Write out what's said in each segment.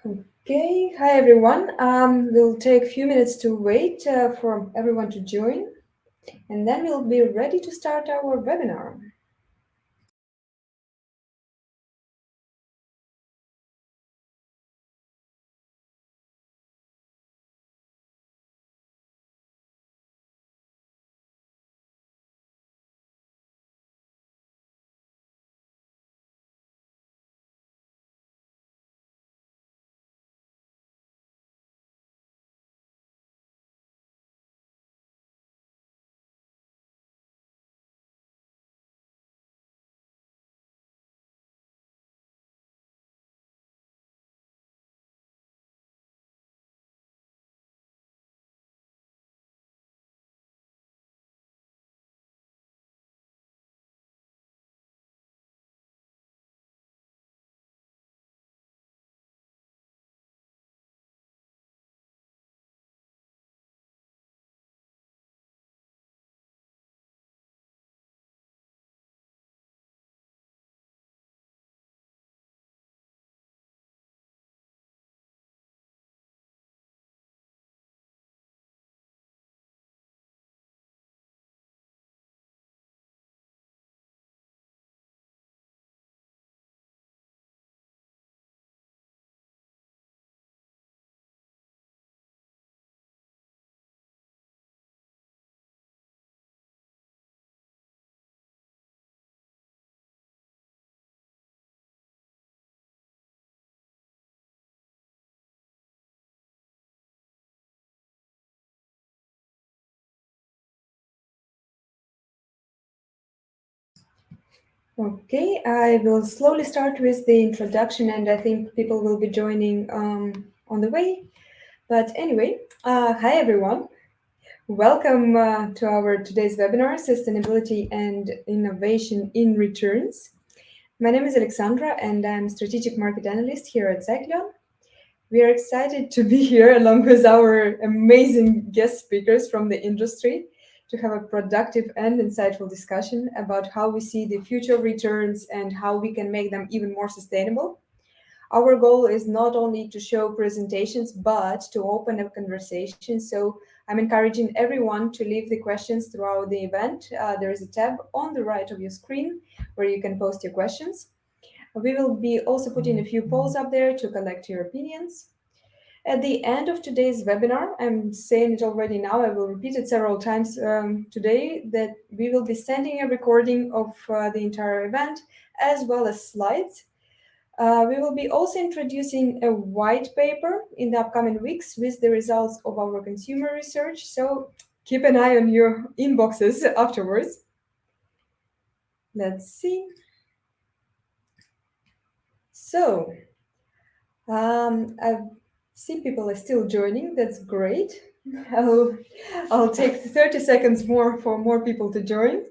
Okay, hi everyone. We'll take a few minutes to wait for everyone to join, and then we'll be ready to start our webinar. Okay, I will slowly start with the introduction, and I think people will be joining on the way. But anyway, hi everyone. Welcome to our today's webinar, Sustainability and Innovation in Returns. My name is Alexandra, and I'm Strategic Market Analyst here at Cycleon. We are excited to be here along with our amazing guest speakers from the industry to have a productive and insightful discussion about how we see the future returns and how we can make them even more sustainable. Our goal is not only to show presentations, but to open up conversations. So I'm encouraging everyone to leave the questions throughout the event. There is a tab on the right of your screen where you can post your questions. We will be also putting a few polls up there to collect your opinions. At the end of today's webinar, I'm saying it already now, I will repeat it several times today, that we will be sending a recording of the entire event as well as slides. We will be also introducing a white paper in the upcoming weeks with the results of our consumer research. So keep an eye on your inboxes afterwards. Let's see. So I see people are still joining. That's great. I'll, I'll take 30 seconds more for more people to join.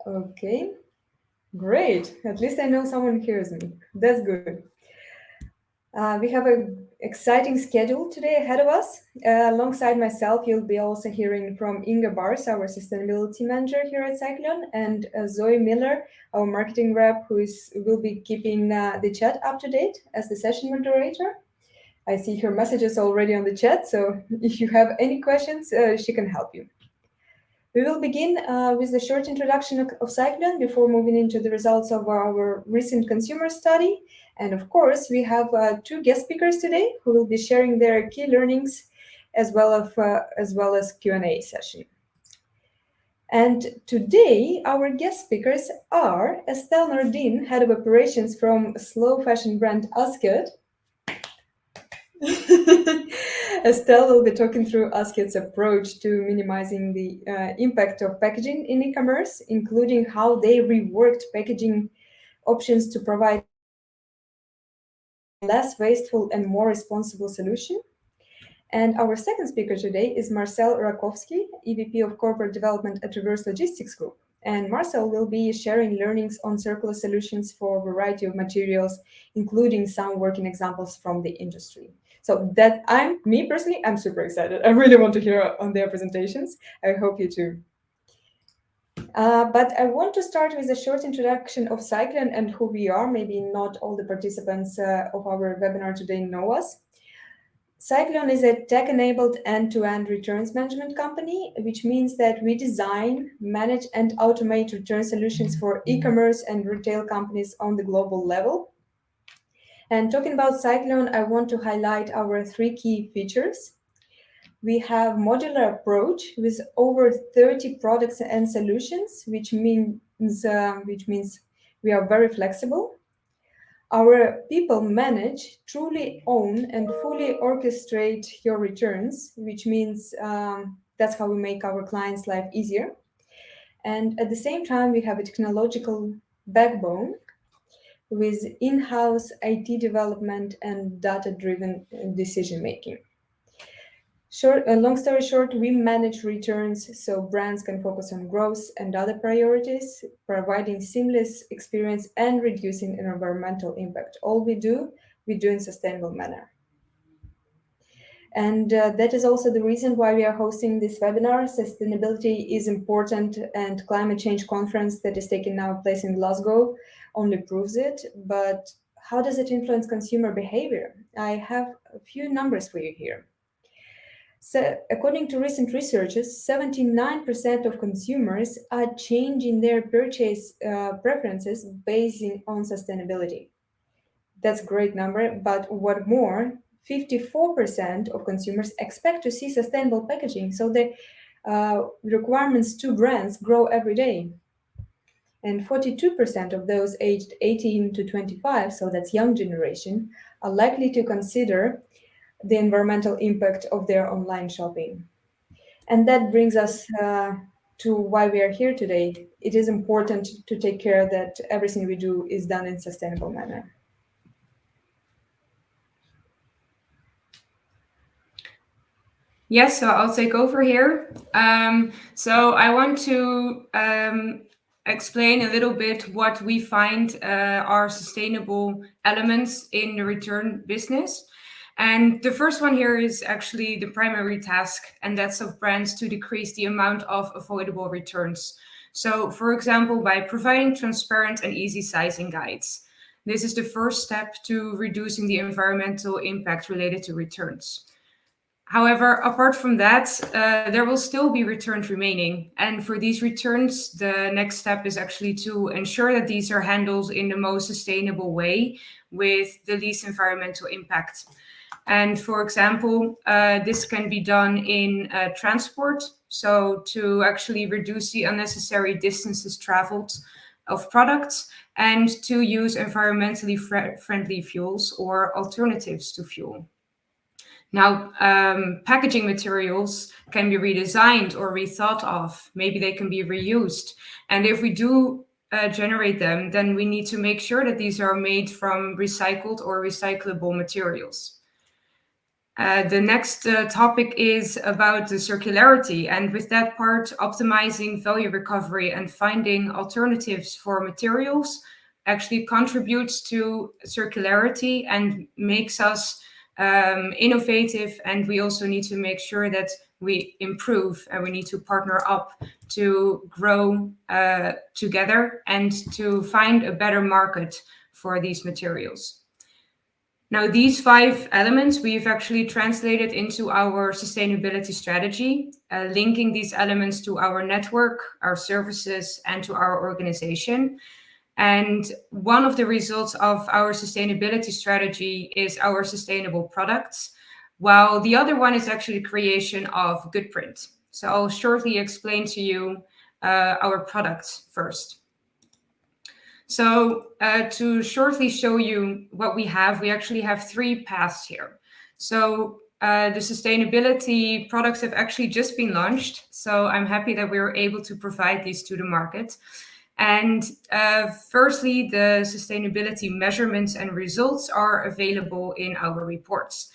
Okay, great. At least I know someone hears me. That's good. We have an exciting schedule today ahead of us. Alongside myself, you'll be also hearing from Inga Bars, our sustainability manager here at Cycleon, and Zoe Miller, our marketing rep, will be keeping the chat up to date as the session moderator. I see her messages already on the chat, so if you have any questions, she can help you. We will begin with a short introduction of Cycleon before moving into the results of our recent consumer study. And of course, we have two guest speakers today who will be sharing their key learnings as well as Q&A session. And today, our guest speakers are Estelle Nordin, Head of Operations from slow fashion brand ASKET. Estelle will be talking through ASKET's approach to minimizing the impact of packaging in e-commerce, including how they reworked packaging options to provide less wasteful and more responsible solution. And our second speaker today is Marcel Rakowski, EVP of Corporate Development at Reverse Logistics Group. And Marcel will be sharing learnings on circular solutions for a variety of materials, including some working examples from the industry. So that me personally, I'm super excited. I really want to hear on their presentations. I hope you too. But I want to start with a short introduction of Cycleon and who we are. Maybe not all the participants of our webinar today know us. Cycleon is a tech-enabled end-to-end returns management company, which means that we design, manage, and automate return solutions for e-commerce and retail companies on the global level. And talking about Cycleon, I want to highlight our three key features. We have modular approach with over 30 products and solutions, which means we are very flexible. Our people manage, truly own, and fully orchestrate your returns, which means that's how we make our clients' life easier. And at the same time, we have a technological backbone with in-house IT development and data-driven decision making. Long story short, we manage returns so brands can focus on growth and other priorities, providing seamless experience and reducing environmental impact. All we do in sustainable manner. And that is also the reason why we are hosting this webinar. Sustainability is important, and climate change conference that is taking now place in Glasgow only proves it. But how does it influence consumer behavior? I have a few numbers for you here. So, according to recent researches, 79% of consumers are changing their purchase preferences based on sustainability. That's a great number, but what more, 54% of consumers expect to see sustainable packaging. So the requirements to brands grow every day. And 42% of those aged 18 to 25, so that's young generation, are likely to consider the environmental impact of their online shopping. And that brings us to why we are here today. It is important to take care that everything we do is done in sustainable manner. Yes, so I'll take over here. So I want to explain a little bit what we find are sustainable elements in the return business. And the first one here is actually the primary task, and that's of brands to decrease the amount of avoidable returns. So, for example, by providing transparent and easy sizing guides. This is the first step to reducing the environmental impact related to returns. However, apart from that, there will still be returns remaining. And for these returns, the next step is actually to ensure that these are handled in the most sustainable way with the least environmental impact. And for example, this can be done in transport. So to actually reduce the unnecessary distances traveled of products and to use environmentally friendly fuels or alternatives to fuel. Now, packaging materials can be redesigned or rethought of. Maybe they can be reused. And if we do generate them, then we need to make sure that these are made from recycled or recyclable materials. The next topic is about the circularity, and with that part, optimizing value recovery and finding alternatives for materials actually contributes to circularity and makes us innovative, and we also need to make sure that we improve and we need to partner up to grow together and to find a better market for these materials. Now, these 5 elements we've actually translated into our sustainability strategy, linking these elements to our network, our services, and to our organization. And one of the results of our sustainability strategy is our sustainable products, while the other one is actually the creation of Goodprint. So I'll shortly explain to you our products first. So to shortly show you what we actually have 3 paths here. So the sustainability products have actually just been launched. So I'm happy that we were able to provide these to the market. And firstly, the sustainability measurements and results are available in our reports.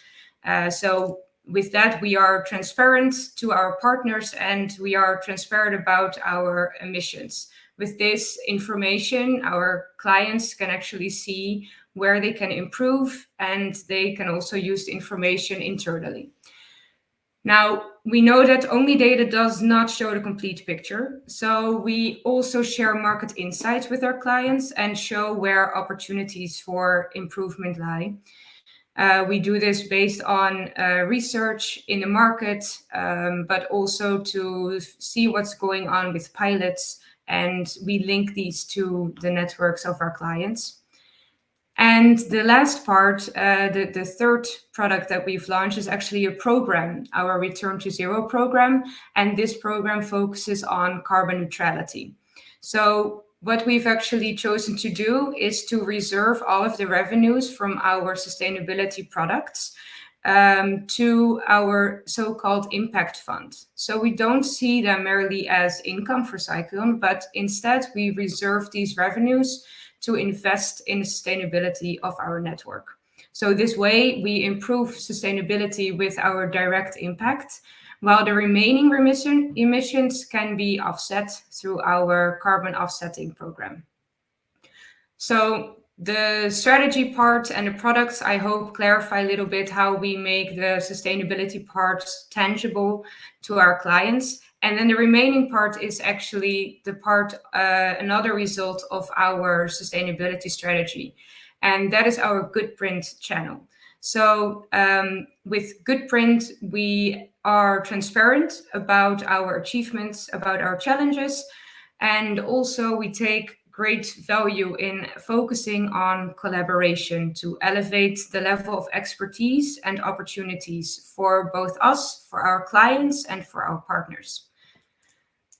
So with that, we are transparent to our partners and we are transparent about our emissions. With this information, our clients can actually see where they can improve, and they can also use the information internally. Now, we know that only data does not show the complete picture. So we also share market insights with our clients and show where opportunities for improvement lie. We do this based on research in the market, but also to see what's going on with pilots, and we link these to the networks of our clients. And the last part, the third product that we've launched is actually a program, our Return to Zero program. And this program focuses on carbon neutrality. So what we've actually chosen to do is to reserve all of the revenues from our sustainability products to our so-called impact fund. So we don't see them merely as income for Cycleon, but instead we reserve these revenues to invest in the sustainability of our network. So this way we improve sustainability with our direct impact, while the remaining emissions can be offset through our carbon offsetting program. So the strategy part and the products, I hope, clarify a little bit how we make the sustainability parts tangible to our clients. And then the remaining part is actually the part, another result of our sustainability strategy. And that is our Goodprint channel. So with Goodprint, we are transparent about our achievements, about our challenges, and also we take great value in focusing on collaboration to elevate the level of expertise and opportunities for both us, for our clients, and for our partners.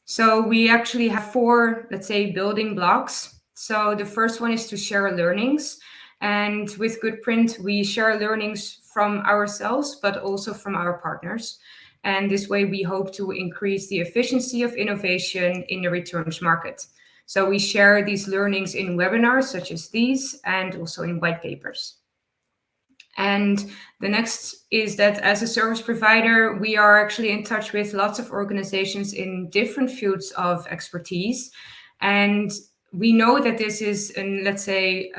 So we actually have four, let's say, building blocks. So the first one is to share learnings. And with Goodprint, we share learnings from ourselves, but also from our partners. And this way, we hope to increase the efficiency of innovation in the returns market. So we share these learnings in webinars such as these and also in white papers. And the next is that as a service provider, we are actually in touch with lots of organizations in different fields of expertise. And we know that this is an, let's say,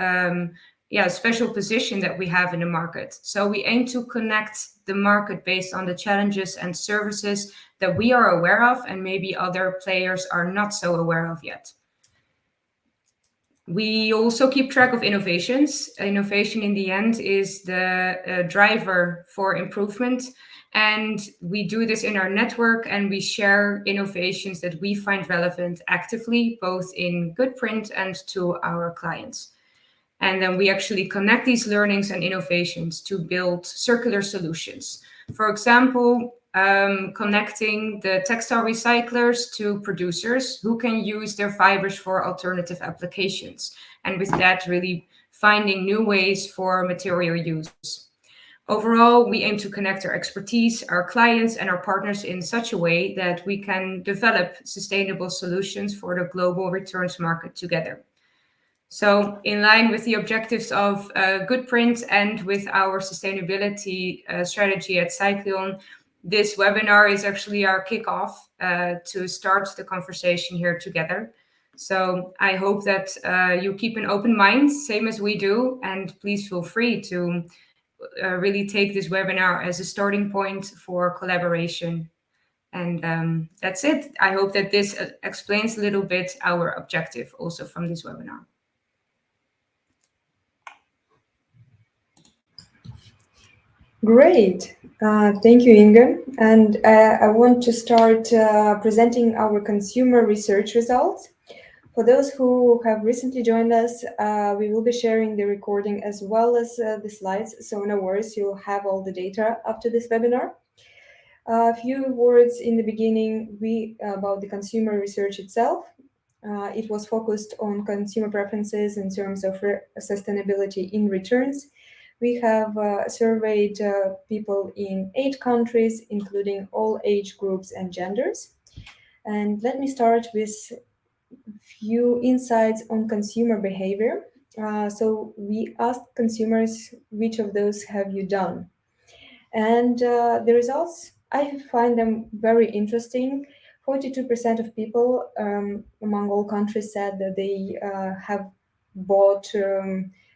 special position that we have in the market. So we aim to connect the market based on the challenges and services that we are aware of and maybe other players are not so aware of yet. We also keep track of innovations. Innovation in the end is the driver for improvement. And we do this in our network and we share innovations that we find relevant actively, both in Goodprint and to our clients. And then we actually connect these learnings and innovations to build circular solutions. For example, connecting the textile recyclers to producers who can use their fibers for alternative applications. And with that, really finding new ways for material use. Overall, we aim to connect our expertise, our clients, and our partners in such a way that we can develop sustainable solutions for the global returns market together. So in line with the objectives of Goodprint and with our sustainability strategy at Cycleon, this webinar is actually our kickoff to start the conversation here together. So I hope that you keep an open mind, same as we do, and please feel free to really take this webinar as a starting point for collaboration. And that's it. I hope that this explains a little bit our objective also from this webinar. Great. Thank you, Inge. And I want to start presenting our consumer research results. For those who have recently joined us, we will be sharing the recording as well as the slides. So no worries, you'll have all the data after this webinar. A few words in the beginning about the consumer research itself. It was focused on consumer preferences in terms of sustainability in returns. We have surveyed people in 8 countries, including all age groups and genders. And let me start with a few insights on consumer behavior. So we asked consumers, which of those have you done? And the results, I find them very interesting. 42% of people among all countries said that they have bought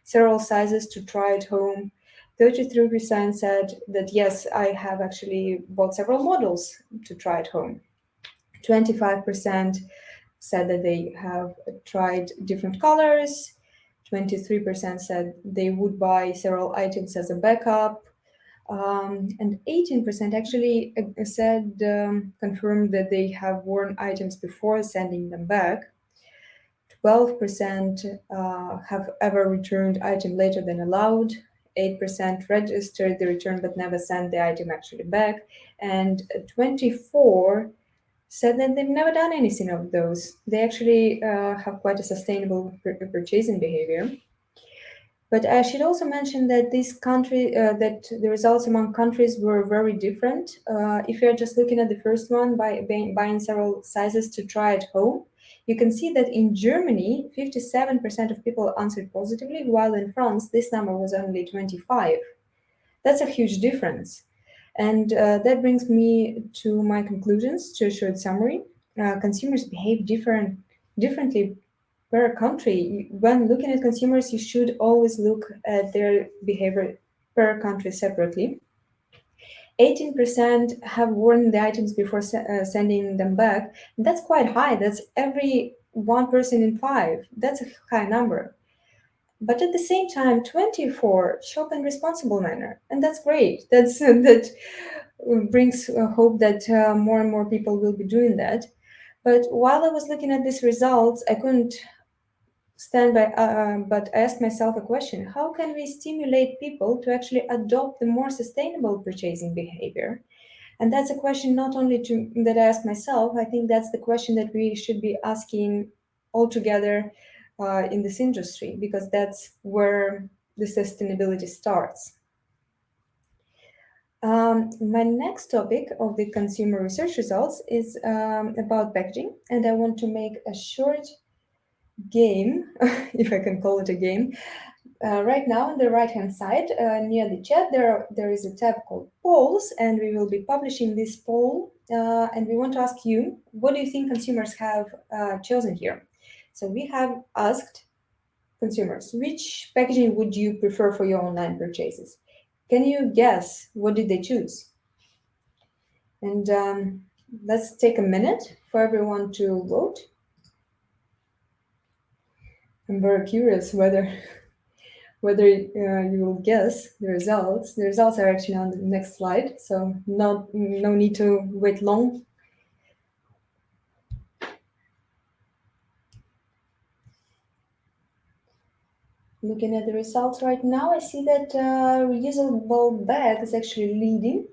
several sizes to try at home. 33% said that yes, I have actually bought several models to try at home. 25% said that they have tried different colors. 23% said they would buy several items as a backup. And 18% actually confirmed that they have worn items before sending them back. 12% have ever returned item later than allowed. 8% registered the return but never sent the item actually back. And 24 said that they've never done anything of those. They actually have quite a sustainable purchasing behavior. But I should also mention that that the results among countries were very different. If you're just looking at the first one by buying several sizes to try at home, you can see that in Germany, 57% of people answered positively, while in France, this number was only 25. That's a huge difference. And that brings me to my conclusions, to a short summary. Consumers behave differently per country. When looking at consumers, you should always look at their behavior per country separately. 18% have worn the items before sending them back. That's quite high. That's every one person in five. That's a high number. But at the same time, 24 shop in responsible manner, and that's great. That brings hope that more and more people will be doing that. But while I was looking at these results, I couldn't stand by, but ask myself a question: how can we stimulate people to actually adopt the more sustainable purchasing behavior? And that's a question not only that I ask myself. I think that's the question that we should be asking all together in this industry, because that's where the sustainability starts. My next topic of the consumer research results is about packaging, and I want to make a short game, if I can call it a game. Right now, on the right-hand side, near the chat, there is a tab called polls, and we will be publishing this poll. And we want to ask you, what do you think consumers have chosen here? So we have asked consumers, which packaging would you prefer for your online purchases? Can you guess what did they choose? And let's take a minute for everyone to vote. I'm very curious whether you will guess the results. The results are actually on the next slide, so no need to wait long. Looking at the results right now, I see that reusable bag is actually leading.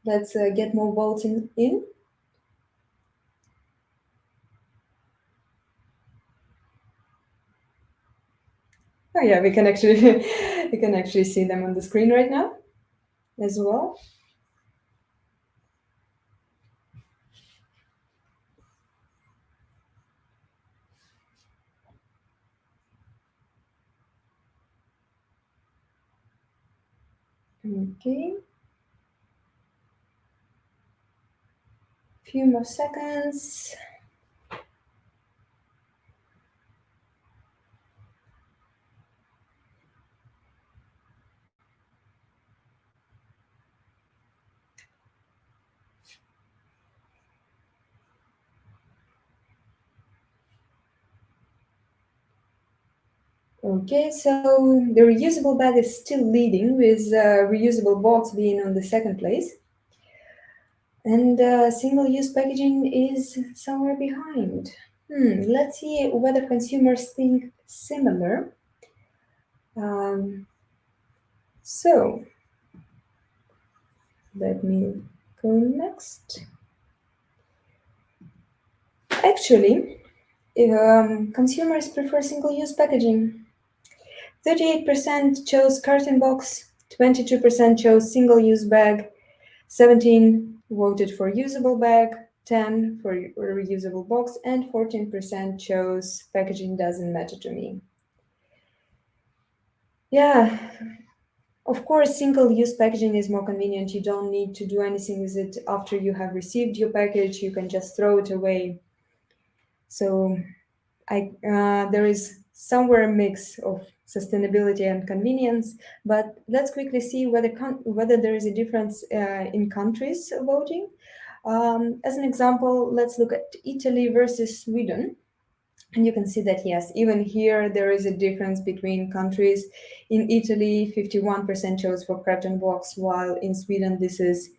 Let's get more votes in. Oh yeah, we can actually we can actually see them on the screen right now as well. Okay. Few more seconds. Okay, so the reusable bag is still leading, with reusable box being on the second place. And single-use packaging is somewhere behind. Let's see whether consumers think similar. So let me go next. Actually, consumers prefer single-use packaging. 38% chose carton box, 22% chose single-use bag, 17 voted for usable bag, 10 for reusable box, and 14% chose packaging doesn't matter to me. Yeah, of course, single-use packaging is more convenient. You don't need to do anything with it after you have received your package. You can just throw it away. So there is somewhere a mix of sustainability and convenience. But let's quickly see whether there is a difference in countries voting. As an example, let's look at Italy versus Sweden. And you can see that, yes, even here there is a difference between countries. In Italy, 51% chose for carton box, while in Sweden this is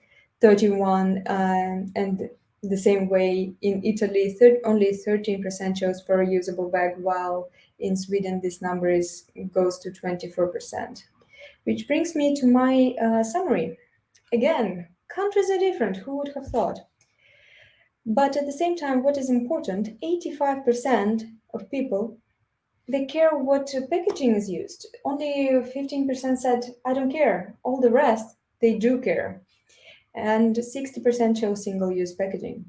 31. And the same way in Italy, only 13% chose for a reusable bag, while in Sweden this number goes to 24%. Which brings me to my summary. Again, countries are different. Who would have thought? But at the same time, what is important, 85% of people, they care what packaging is used. Only 15% said, I don't care. All the rest, they do care. And 60% chose single use packaging.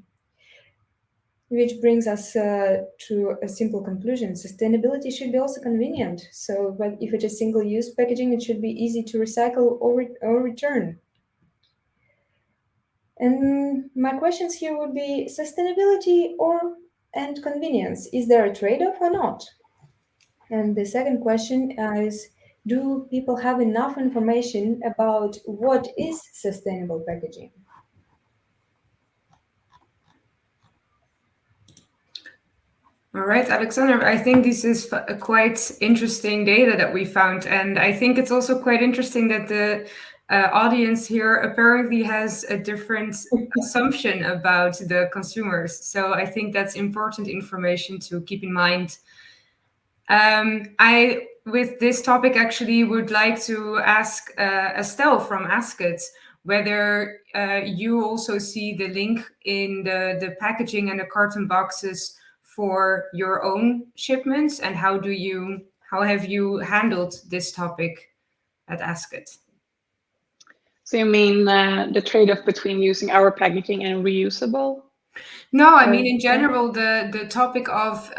Which brings us to a simple conclusion. Sustainability should be also convenient. So, but if it is single use packaging, it should be easy to recycle or return. And my questions here would be sustainability and convenience. Is there a trade-off or not? And the second question is, do people have enough information about what is sustainable packaging? All right, Alexander, I think this is a quite interesting data that we found. And I think it's also quite interesting that the audience here apparently has a different assumption about the consumers. So I think that's important information to keep in mind. I, with this topic, actually would like to ask Estelle from ASKET whether you also see the link in the packaging and the carton boxes for your own shipments, and how have you handled this topic at ASKET? So you mean the trade-off between using our packaging and reusable? No, I mean in general the topic of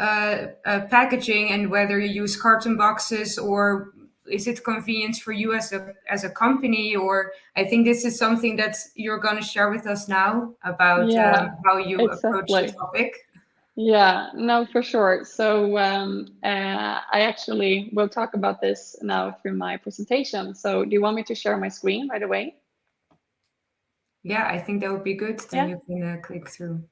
packaging and whether you use carton boxes or is it convenient for you as a company, or I think this is something that you're going to share with us now about how you approach the topic. Yeah, no, for sure. So I actually will talk about this now through my presentation. So do you want me to share my screen right away? Yeah, I think that would be good. Then you can click through.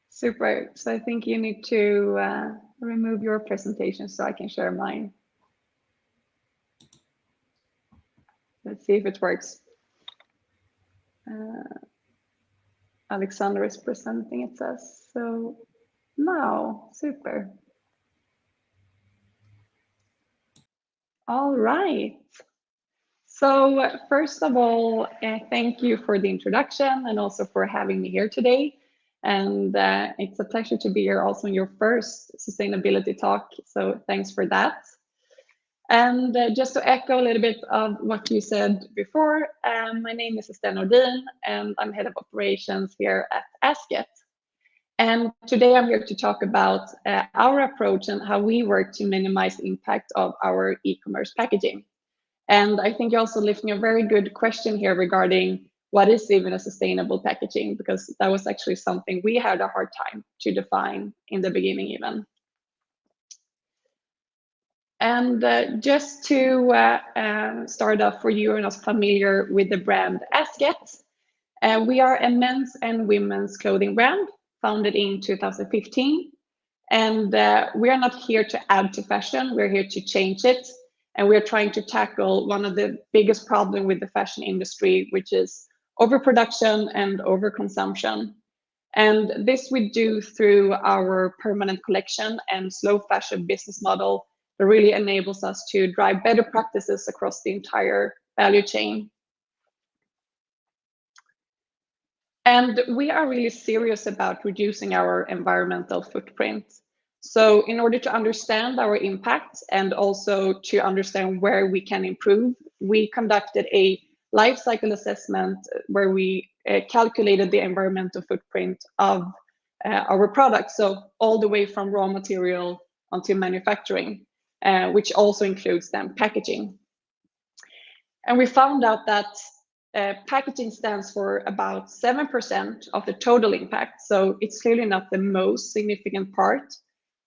Super. So I think you need to remove your presentation so I can share mine. Let's see if it works. Alexander is presenting, it says. So now, super. All right. So first of all, thank you for the introduction and also for having me here today. And it's a pleasure to be here also in your first sustainability talk. So thanks for that. And just to echo a little bit of what you said before, my name is Estelle Nordin, and I'm head of operations here at ASKET. And today I'm here to talk about our approach and how we work to minimize the impact of our e-commerce packaging. And I think you're also lifting a very good question here regarding what is even a sustainable packaging, because that was actually something we had a hard time to define in the beginning even. And just to start off for you and us familiar with the brand ASKET, we are a men's and women's clothing brand founded in 2015. And we are not here to add to fashion, we're here to change it. And we're trying to tackle one of the biggest problems with the fashion industry, which is overproduction and overconsumption. And this we do through our permanent collection and slow fashion business model that really enables us to drive better practices across the entire value chain. And we are really serious about reducing our environmental footprint. So in order to understand our impact and also to understand where we can improve, we conducted a life cycle assessment where we calculated the environmental footprint of our products. So all the way from raw material until manufacturing, which also includes then packaging. And we found out that packaging stands for about 7% of the total impact. So it's clearly not the most significant part,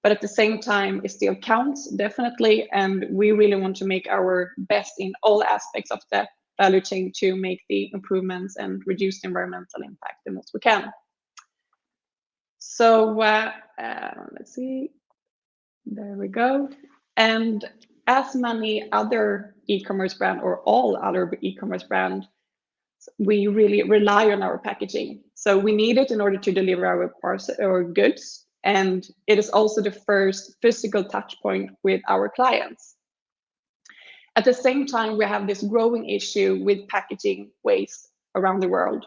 but at the same time, it still counts, definitely, and we really want to make our best in all aspects of the value chain to make the improvements and reduce the environmental impact the most we can. So let's see, there we go. And as many other e-commerce brand, or all other e-commerce brand, we really rely on our packaging. So we need it in order to deliver our parcel or goods, and it is also the first physical touch point with our clients. At the same time, we have this growing issue with packaging waste around the world.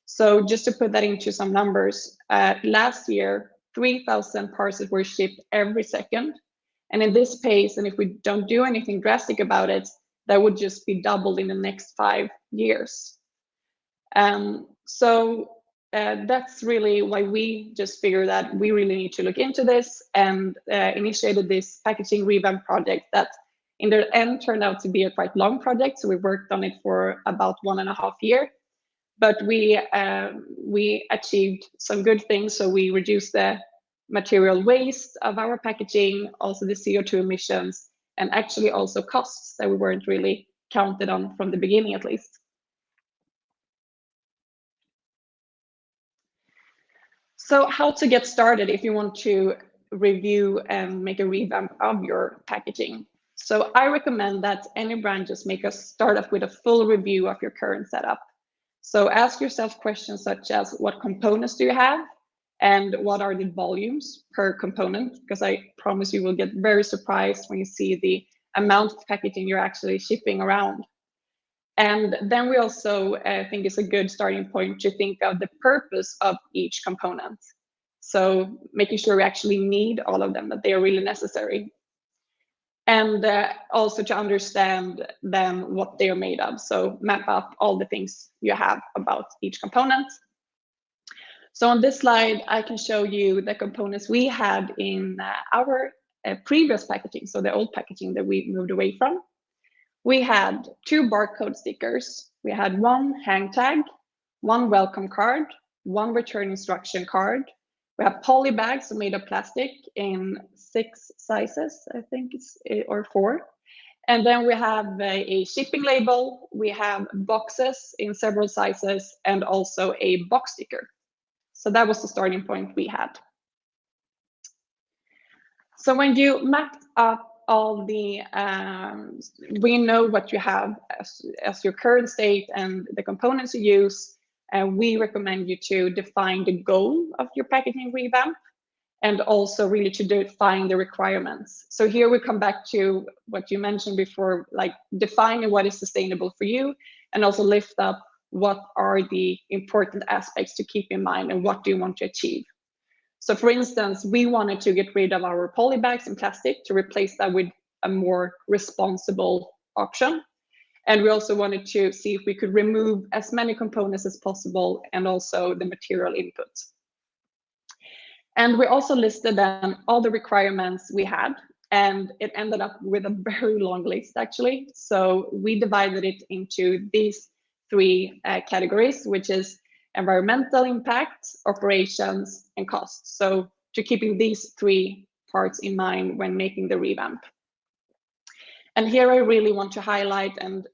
So just to put that into some numbers, last year, 3,000 parcels were shipped every second. And in this pace, and if we don't do anything drastic about it, that would just be doubled in the next 5 years. That's really why we just figured that we really need to look into this, and initiated this packaging revamp project that in the end turned out to be a quite long project. So we worked on it for about 1.5 years, but we achieved some good things. So we reduced the material waste of our packaging, also the CO2 emissions, and actually also costs that we weren't really counted on from the beginning, at least. So how to get started if you want to review and make a revamp of your packaging? So I recommend that any brand just make a start off with a full review of your current setup. So ask yourself questions such as, what components do you have? And what are the volumes per component? Because I promise you will get very surprised when you see the amount of packaging you're actually shipping around. And then we also think it's a good starting point to think of the purpose of each component. So making sure we actually need all of them, that they are really necessary. And also to understand then what they are made of. So map up all the things you have about each component. So on this slide, I can show you the components we had in our previous packaging, so the old packaging that we moved away from. We had 2 barcode stickers. We had 1 hang tag, 1 welcome card, 1 return instruction card. We have poly bags made of plastic in 6 sizes, I think it's, or 4. And then we have a shipping label. We have boxes in several sizes, and also a box sticker. So that was the starting point we had. So when you mapped up all the, we know what you have as your current state and the components you use, and we recommend you to define the goal of your packaging revamp, and also really to define the requirements. So here we come back to what you mentioned before, like defining what is sustainable for you, and also lift up what are the important aspects to keep in mind and what do you want to achieve. So for instance, we wanted to get rid of our poly bags in plastic to replace that with a more responsible option. And we also wanted to see if we could remove as many components as possible, and also the material input. And we also listed then all the requirements we had, and it ended up with a very long list actually. So we divided it into these 3 categories, which is environmental impact, operations, and costs. So to keeping these 3 parts in mind when making the revamp. And here I really want to highlight and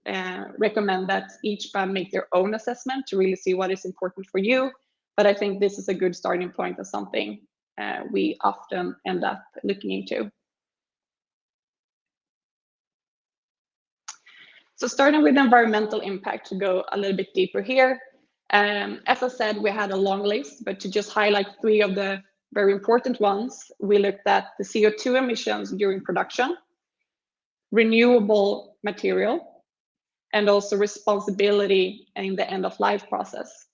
recommend that each brand make their own assessment to really see what is important for you. But I think this is a good starting point of something we often end up looking into. So starting with environmental impact, to go a little bit deeper here. As I said, we had a long list, but to just highlight 3 of the very important ones, we looked at the CO2 emissions during production, renewable material, and also responsibility in the end of life process.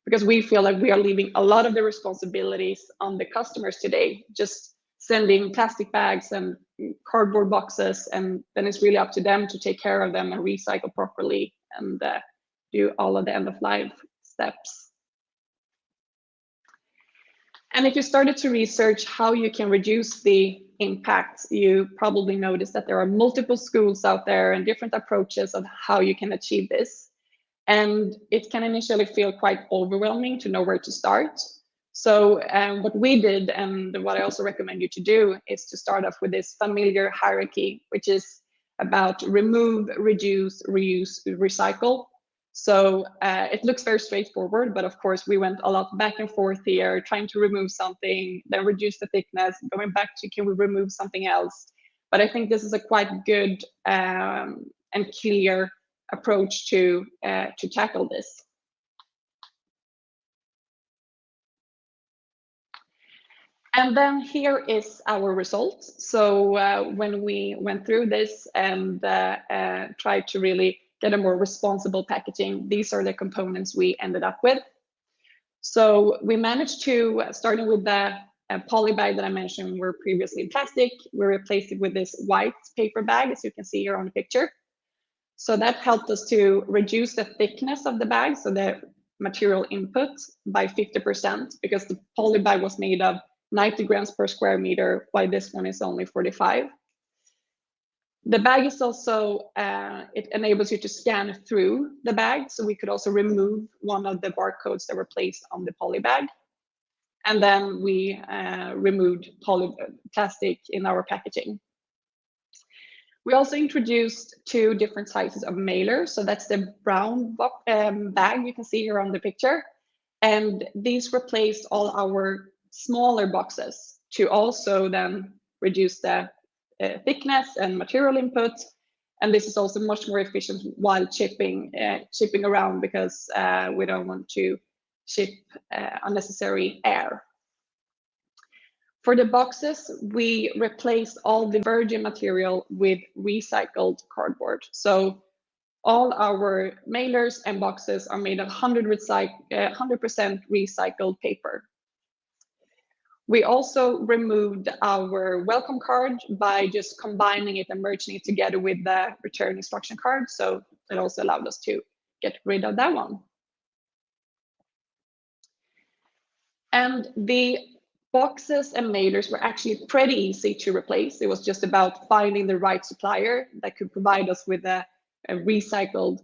Because we feel like we are leaving a lot of the responsibilities on the customers today, just sending plastic bags and cardboard boxes, and then it's really up to them to take care of them and recycle properly and do all of the end of life steps. And if you started to research how you can reduce the impact, you probably noticed that there are multiple schools out there and different approaches of how you can achieve this. And it can initially feel quite overwhelming to know where to start. So what we did, and what I also recommend you to do, is to start off with this familiar hierarchy, which is about remove, reduce, reuse, recycle. So it looks very straightforward, but of course we went a lot back and forth here, trying to remove something, then reduce the thickness, going back to can we remove something else. But I think this is a quite good and clear approach to tackle this. And then here is our result. So when we went through this and tried to really get a more responsible packaging, these are the components we ended up with. So we managed to, starting with the poly bag that I mentioned were previously in plastic, we replaced it with this white paper bag, as you can see here on the picture. So that helped us to reduce the thickness of the bag, so the material input, by 50%, because the poly bag was made of 90 grams per square meter, while this one is only 45. The bag is also, it enables you to scan through the bag, so we could also remove one of the barcodes that were placed on the poly bag. And then we removed plastic in our packaging. We also introduced 2 different sizes of mailers. So that's the brown bag you can see here on the picture. And these replaced all our smaller boxes to also then reduce the thickness and material input. And this is also much more efficient while shipping around, because we don't want to ship unnecessary air. For the boxes, we replaced all the virgin material with recycled cardboard. So all our mailers and boxes are made of 100% recycled paper. We also removed our welcome card by just combining it and merging it together with the return instruction card. So it also allowed us to get rid of that one. And the boxes and mailers were actually pretty easy to replace. It was just about finding the right supplier that could provide us with a recycled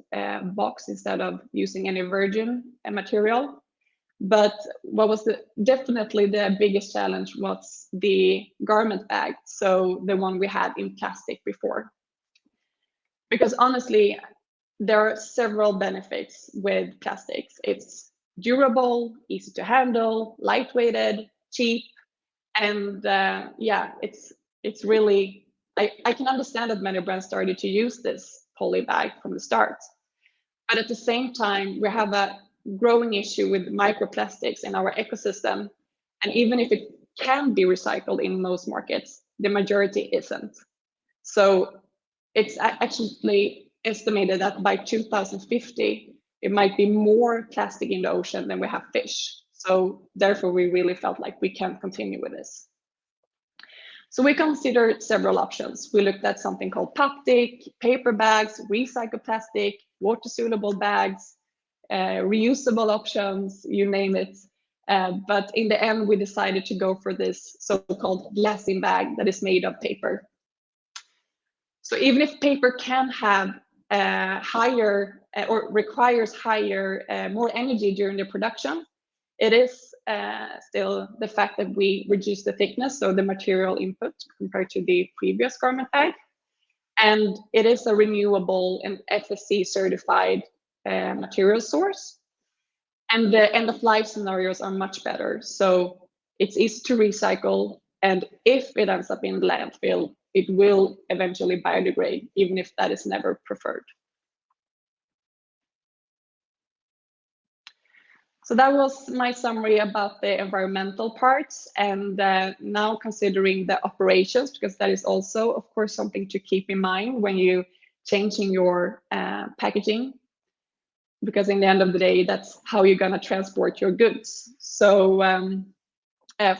box instead of using any virgin material. But what was definitely the biggest challenge was the garment bag, so the one we had in plastic before. Because honestly, there are several benefits with plastics. It's durable, easy to handle, lightweighted, cheap, and yeah, it's really, I can understand that many brands started to use this poly bag from the start. But at the same time, we have a growing issue with microplastics in our ecosystem. And even if it can be recycled in most markets, the majority isn't. So it's actually estimated that by 2050, it might be more plastic in the ocean than we have fish. So therefore, we really felt like we can't continue with this. So we considered several options. We looked at something called Paptic, paper bags, recycled plastic, water-soluble bags, reusable options, you name it. But in the end, we decided to go for this so-called glassine bag that is made of paper. So even if paper can have higher or requires higher, more energy during the production, it is still the fact that we reduce the thickness, so the material input compared to the previous garment bag. And it is a renewable and FSC certified material source. And the end of life scenarios are much better. So it's easy to recycle. And if it ends up in the landfill, it will eventually biodegrade, even if that is never preferred. So that was my summary about the environmental parts, and now considering the operations, because that is also, of course, something to keep in mind when you changing your packaging, because in the end of the day, that's how you're going to transport your goods. So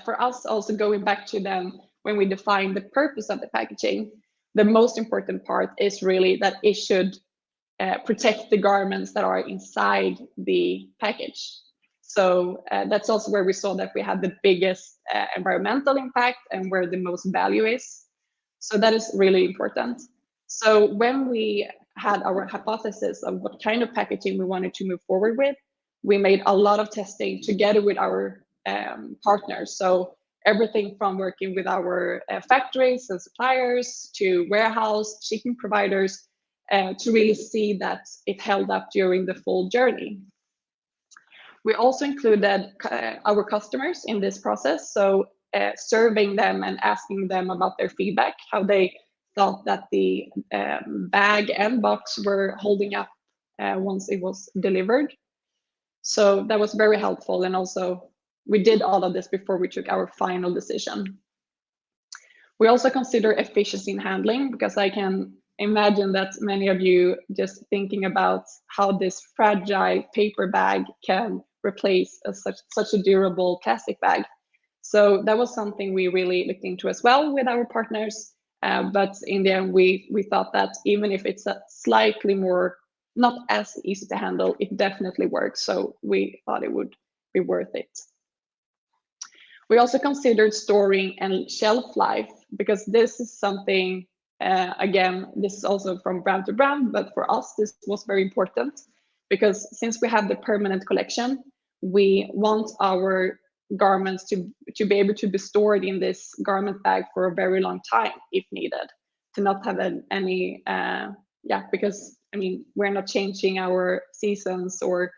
for us, also going back to them, when we define the purpose of the packaging, the most important part is really that it should protect the garments that are inside the package. So that's also where we saw that we had the biggest environmental impact and where the most value is. So that is really important. So when we had our hypothesis of what kind of packaging we wanted to move forward with, we made a lot of testing together with our partners. So everything from working with our factories and suppliers to warehouse, shipping providers, to really see that it held up during the full journey. We also included our customers in this process, so surveying them and asking them about their feedback, how they thought that the bag and box were holding up once it was delivered. So that was very helpful, and also we did all of this before we took our final decision. We also consider efficiency in handling, because I can imagine that many of you just thinking about how this fragile paper bag can replace such a durable plastic bag. So that was something we really looked into as well with our partners. But in the end, we thought that even if it's a slightly more, not as easy to handle, it definitely works. So we thought it would be worth it. We also considered storing and shelf life, because this is something, again, this is also from brand to brand, but for us, this was very important, because since we have the permanent collection, we want our garments to be able to be stored in this garment bag for a very long time if needed, to not have any, because I mean, we're not changing our seasons or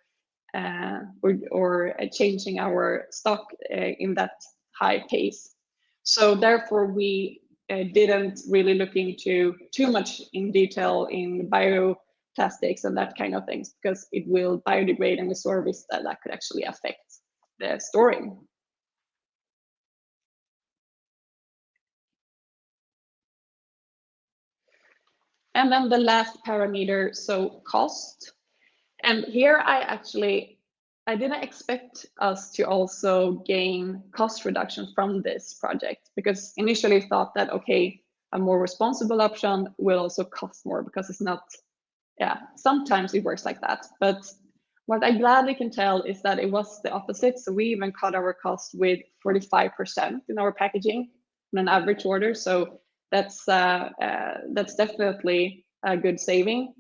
changing our stock in that high pace. So therefore, we didn't really look into too much in detail in bioplastics and that kind of things, because it will biodegrade, and we saw a risk that that could actually affect the storing. And then the last parameter, so cost. And here I didn't expect us to also gain cost reduction from this project, because initially thought that, okay, a more responsible option will also cost more, because it's not, sometimes it works like that. But what I gladly can tell is that it was the opposite. So we even cut our cost with 45% in our packaging on an average order. So that's definitely a good saving.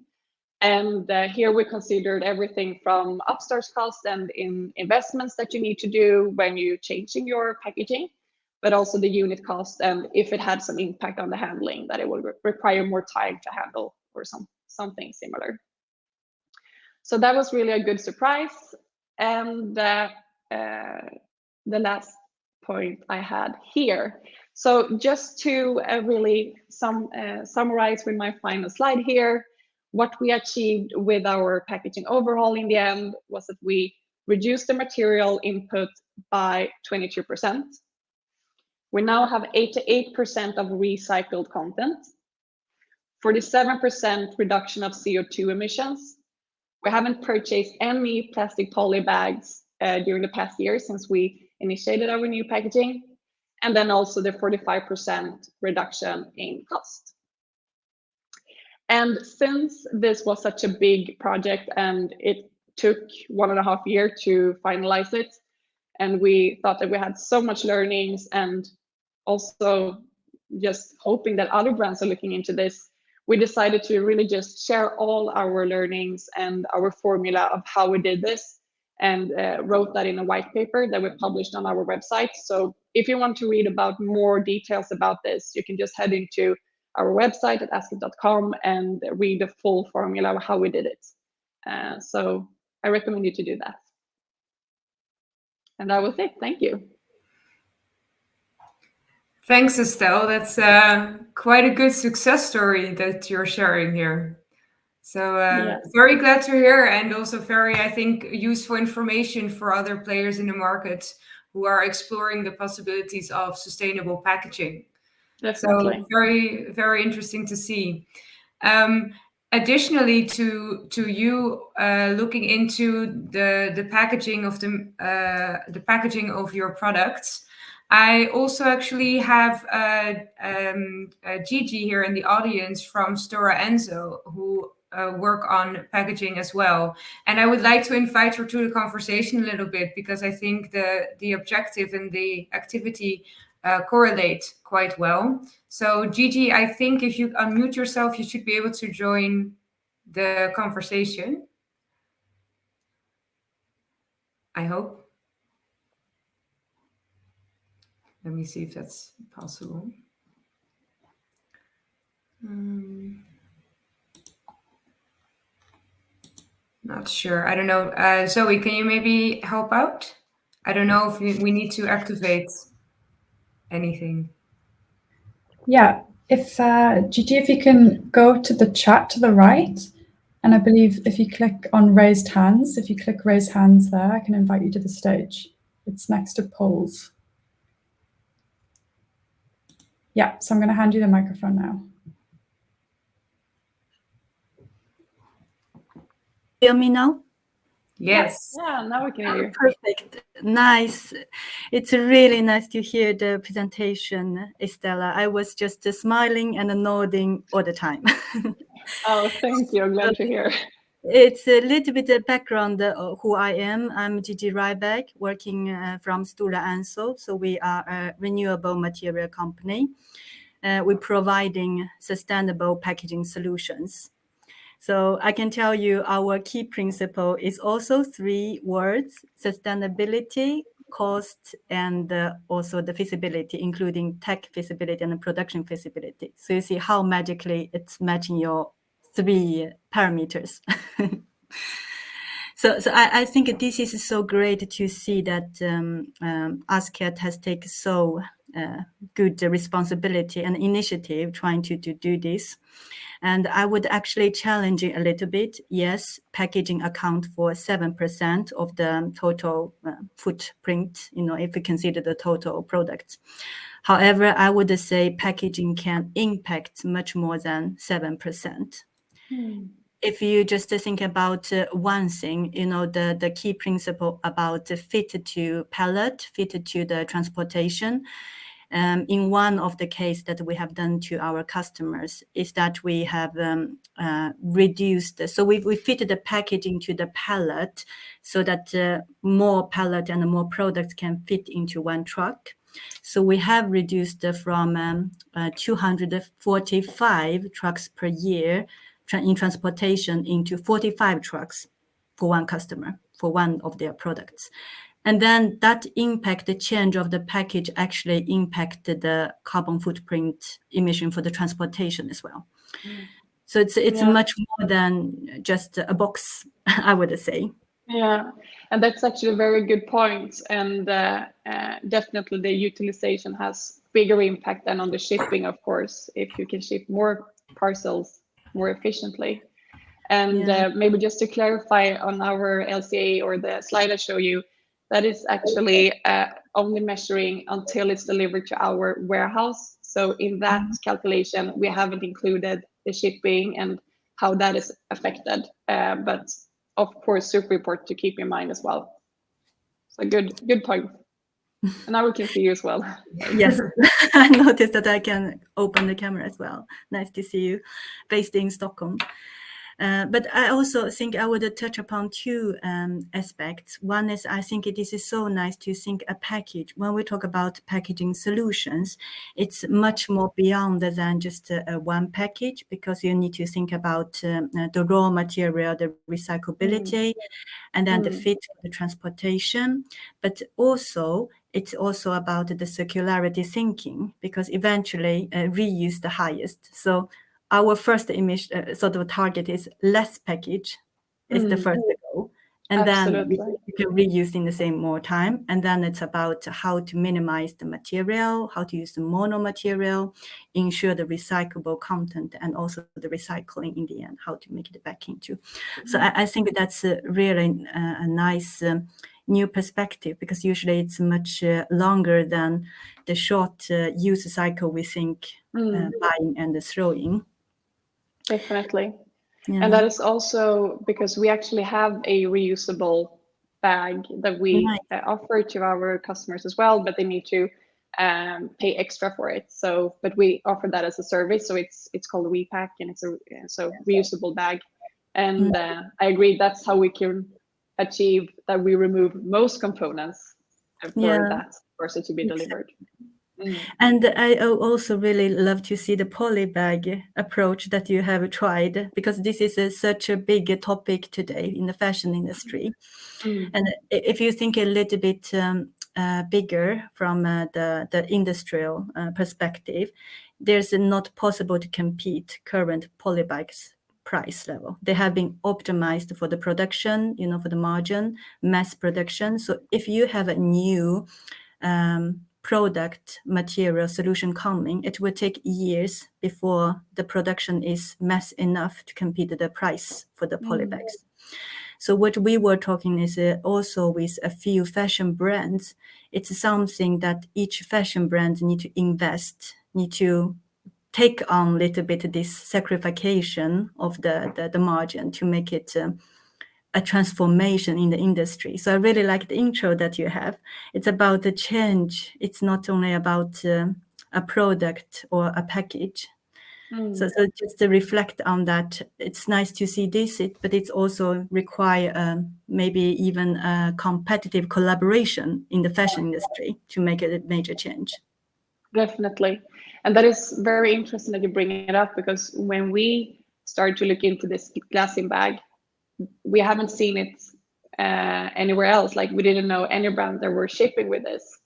And here we considered everything from upstart cost and in investments that you need to do when you're changing your packaging, but also the unit cost, and if it had some impact on the handling, that it will require more time to handle or something similar. So that was really a good surprise. And the last point I had here. So just to really summarize with my final slide here, what we achieved with our packaging overhaul in the end was that we reduced the material input by 22%. We now have 88% of recycled content, 47% reduction of CO2 emissions. We haven't purchased any plastic poly bags during the past year since we initiated our new packaging, and then also the 45% reduction in cost. And since this was such a big project and it took 1.5 years to finalize it, and we thought that we had so much learnings, and also just hoping that other brands are looking into this, we decided to really just share all our learnings and our formula of how we did this, and wrote that in a white paper that we published on our website. So if you want to read about more details about this, you can just head into our website at asket.com and read the full formula of how we did it. So I recommend you to do that. And that was it. Thank you. Thanks, Estelle. That's quite a good success story that you're sharing here. So Yes. very glad to hear, and also very, I think, useful information for other players in the market who are exploring the possibilities of sustainable packaging. Definitely. So very, very interesting to see. Additionally to you looking into the packaging of the packaging of your products, I also actually have Gigi here in the audience from Stora Enso, who work on packaging as well. And I would like to invite her to the conversation a little bit, because I think the objective and the activity correlate quite well. So Gigi, I think if you unmute yourself, you should be able to join the conversation. I hope. Let me see if that's possible. Not sure. I don't know. Zoe, can you maybe help out? I don't know if we need to activate anything. Yeah, if Gigi, if you can go to the chat to the right, and I believe if you click on raised hands, if you click raise hands there, I can invite you to the stage. It's next to polls. Yeah, so I'm going to hand you the microphone now. Hear me now? Yes. Yeah, now we can hear you. Perfect. Nice. It's really nice to hear the presentation, Estelle. I was just smiling and nodding all the time. Oh, thank you. I'm glad to hear. It's a little bit of background of who I am. I'm Gigi Ryback, working from Stora Enso. So we are a renewable material company. We're providing sustainable packaging solutions. So I can tell you our key principle is also 3 words: sustainability, cost, and also the feasibility, including tech feasibility and production feasibility. So you see how magically it's matching your 3 parameters. So I think this is so great to see that ASKET has taken so good responsibility and initiative trying to do this. And I would actually challenge it a little bit. Yes, packaging account for 7% of the total footprint, if we consider the total products. However, I would say packaging can impact much more than 7%. If you just think about one thing, the key principle about fit to pallet, fit to the transportation, in one of the case that we have done to our customers is that we have reduced, so we fitted the packaging to the pallet so that more pallet and more products can fit into one truck. So we have reduced from 245 trucks per year in transportation into 45 trucks for one customer, for one of their products. And then that impact, the change of the package actually impacted the carbon footprint emission for the transportation as well. So it's much more than just a box, I would say. Yeah, and that's actually a very good point. And definitely the utilization has bigger impact than on the shipping, of course, if you can ship more parcels more efficiently. And maybe just to clarify on our LCA or the slide I show you, that is actually only measuring until it's delivered to our warehouse. So in that calculation, we haven't included the shipping and how that is affected. But of course, super important to keep in mind as well. So good point. And now we can see you as well. Yes, I noticed that I can open the camera as well. Nice to see you, based in Stockholm. But I also think I would touch upon 2 aspects. One is I think it is so nice to think a package. When we talk about packaging solutions, it's much more beyond than just one package, because you need to think about the raw material, the recyclability, and then the fit for the transportation. But also, it's also about the circularity thinking, because eventually reuse the highest. So our first image sort of target is less package is the first goal. And Absolutely. then you can reuse in the same more time. And then it's about how to minimize the material, how to use the mono material, ensure the recyclable content, and also the recycling in the end, how to make it back into. So I think that's really a nice new perspective, because usually it's much longer than the short use cycle we think buying and throwing. Definitely. Yeah. And that is also because we actually have a reusable bag that we offer to our customers as well, but they need to pay extra for it. So, but we offer that as a service. So it's called WePack, and it's a reusable bag. And I agree, that's how we can achieve that we remove most components for that person to be delivered. And I also really love to see the poly bag approach that you have tried, because this is such a big topic today in the fashion industry. And if you think a little bit bigger from the industrial perspective, there's not possible to compete current polybags price level. They have been optimized for the production, for the margin, mass production. So if you have a new product material solution coming, it will take years before the production is mass enough to compete the price for the polybags. So what we were talking is also with a few fashion brands, it's something that each fashion brand need to invest, need to take on a little bit this sacrification of the margin to make it a transformation in the industry. So I really like the intro that you have. It's about the change. It's not only about a product or a package. So just to reflect on that, it's nice to see this, but it's also require maybe even a competitive collaboration in the fashion industry to make a major change. Definitely. And that is very interesting that you bring it up, because when we started to look into this glassing bag, we haven't seen it anywhere else. Like, we didn't know any brand that were shipping with this.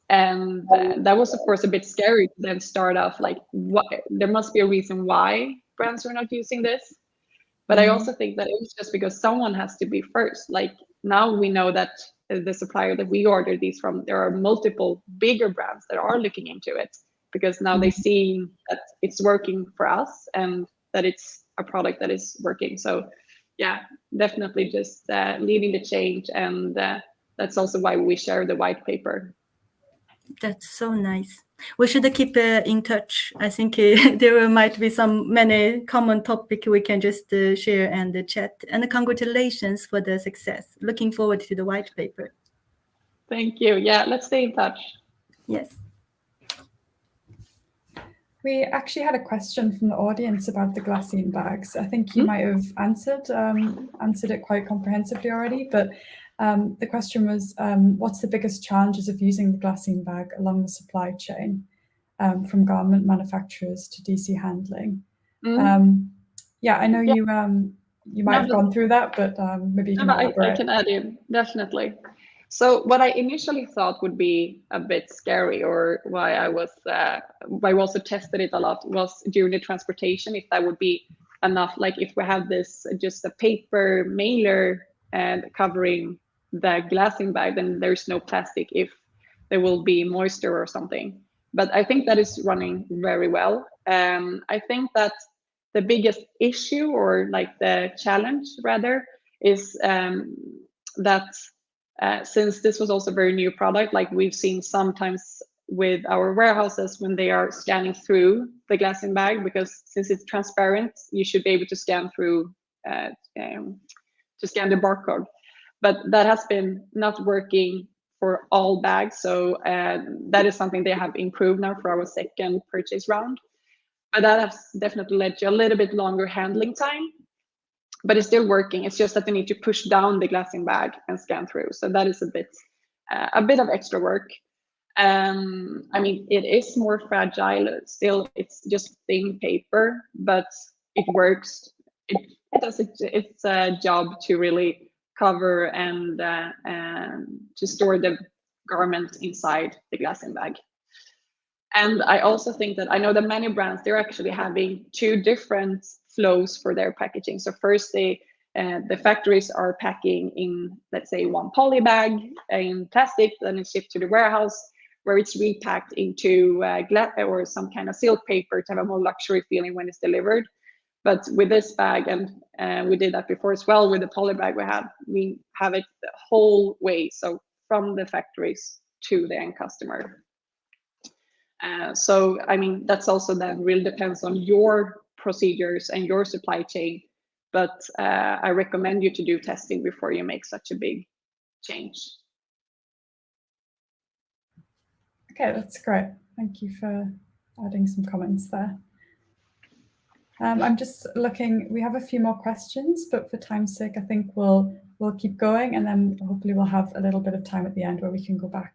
And that was, of course, a bit scary to then start off like, what, there must be a reason why brands are not using this. But I also think that it's just because someone has to be first. Like, now we know that the supplier that we ordered these from, there are multiple bigger brands that are looking into it, because now they see that it's working for us and that it's a product that is working. So yeah, definitely just leading the change. And that's also why we share the white paper. That's so nice. We should keep in touch. I think there might be many common topic we can just share and chat. And congratulations for the success. Looking forward to the white paper. Thank you. Yeah, let's stay in touch. Yes. We actually had a question from the audience about the glassine bags. I think you might have answered it quite comprehensively already, but the question was, what's the biggest challenges of using the glassine bag along the supply chain, from garment manufacturers to DC handling? Yeah, I know you might have gone through that, but maybe you can elaborate. I can add in, definitely. So what I initially thought would be a bit scary, or why I also tested it a lot, was during the transportation, if that would be enough. Like, if we have this just a paper mailer and covering the glassing bag, then there's no plastic if there will be moisture or something. But I think that is running very well. I think that the biggest issue, or like the challenge rather, is that since this was also a very new product, like we've seen sometimes with our warehouses when they are scanning through the glassing bag, because since it's transparent, you should be able to scan through to scan the barcode. But that has been not working for all bags. So that is something they have improved now for our second purchase round. But that has definitely led to a little bit longer handling time. But it's still working. It's just that they need to push down the glassing bag and scan through. So that is a bit of extra work. I mean, it is more fragile. Still, it's just thin paper, but it works. It's a job to really cover and to store the garment inside the glassing bag. And I also think that I know that many brands, they're actually having two different flows for their packaging. So first, the factories are packing in, let's say, one poly bag in plastic, then it's shipped to the warehouse, where it's repacked into glass or some kind of silk paper to have a more luxury feeling when it's delivered. But with this bag, and we did that before as well with the poly bag we have it the whole way, so from the factories to the end customer. So, I mean, that's also then really depends on your procedures and your supply chain. But I recommend you to do testing before you make such a big change. Okay, that's great. Thank you for adding some comments there. I'm just looking, we have a few more questions, but for time's sake, I think we'll keep going, and then hopefully we'll have a little bit of time at the end where we can go back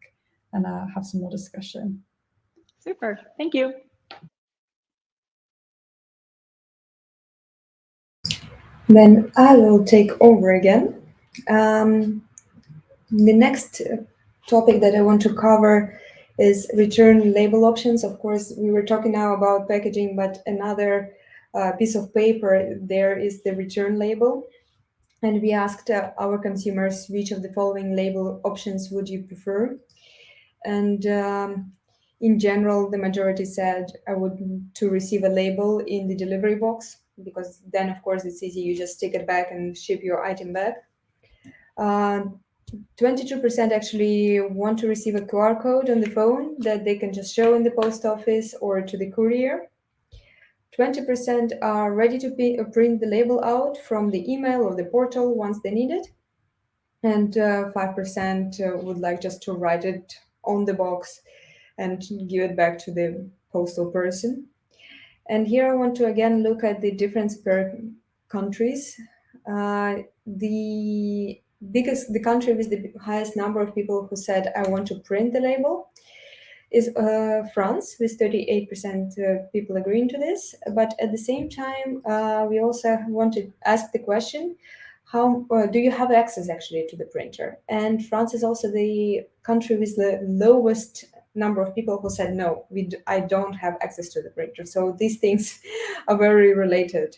and have some more discussion. Super, thank you. Then I will take over again. The next topic that I want to cover is return label options. Of course, we were talking now about packaging, but another piece of paper there is the return label. And we asked our consumers which of the following label options would you prefer. And in general, the majority said I would to receive a label in the delivery box, because then, of course, it's easy. You just take it back and ship your item back. 22% actually want to receive a QR code on the phone that they can just show in the post office or to the courier. 20% are ready to print the label out from the email or the portal once they need it. And 5% would like just to write it on the box and give it back to the postal person. And here I want to again look at the difference per countries. The country with the highest number of people who said I want to print the label is France, with 38% people agreeing to this. But at the same time, we also want to ask the question, how do you have access actually to the printer? And France is also the country with the lowest number of people who said no, I don't have access to the printer. So these things are very related.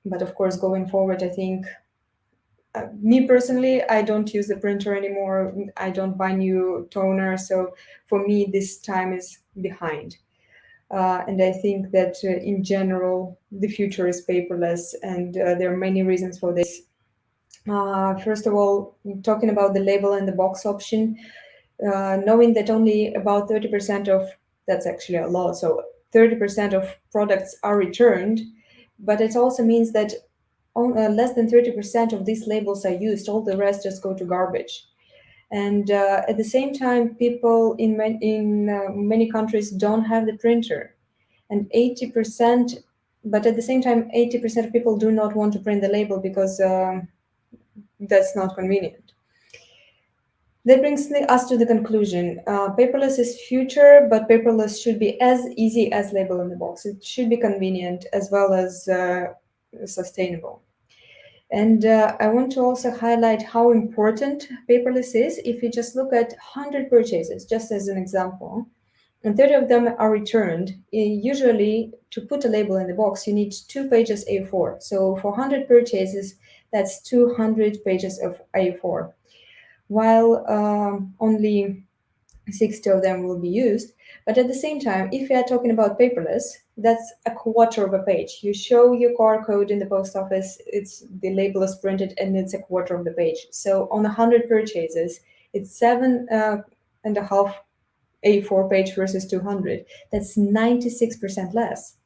But of course, going forward, I think me personally, I don't use the printer anymore. I don't buy new toner. So for me, this time is behind. And I think that in general, the future is paperless, and there are many reasons for this. First of all, talking about the label and the box option, knowing that only about 30% of, that's actually a lot, so 30% of products are returned, but it also means that less than 30% of these labels are used, all the rest just go to garbage. And at the same time, people in many countries don't have the printer, and 80%, but at the same time, 80% of people do not want to print the label because that's not convenient. That brings us to the conclusion. Paperless is future, but paperless should be as easy as label in the box. It should be convenient as well as sustainable. And I want to also highlight how important paperless is. If you just look at 100 purchases, just as an example, and 30 of them are returned, usually to put a label in the box, you need 2 pages A4. So for 100 purchases, that's 200 pages of A4. While only 60 of them will be used. But at the same time, if we are talking about paperless, that's a quarter of a page. You show your QR code in the post office, the label is printed, and it's a quarter of the page. So on 100 purchases, it's 7.5 A4 page versus 200. That's 96% less.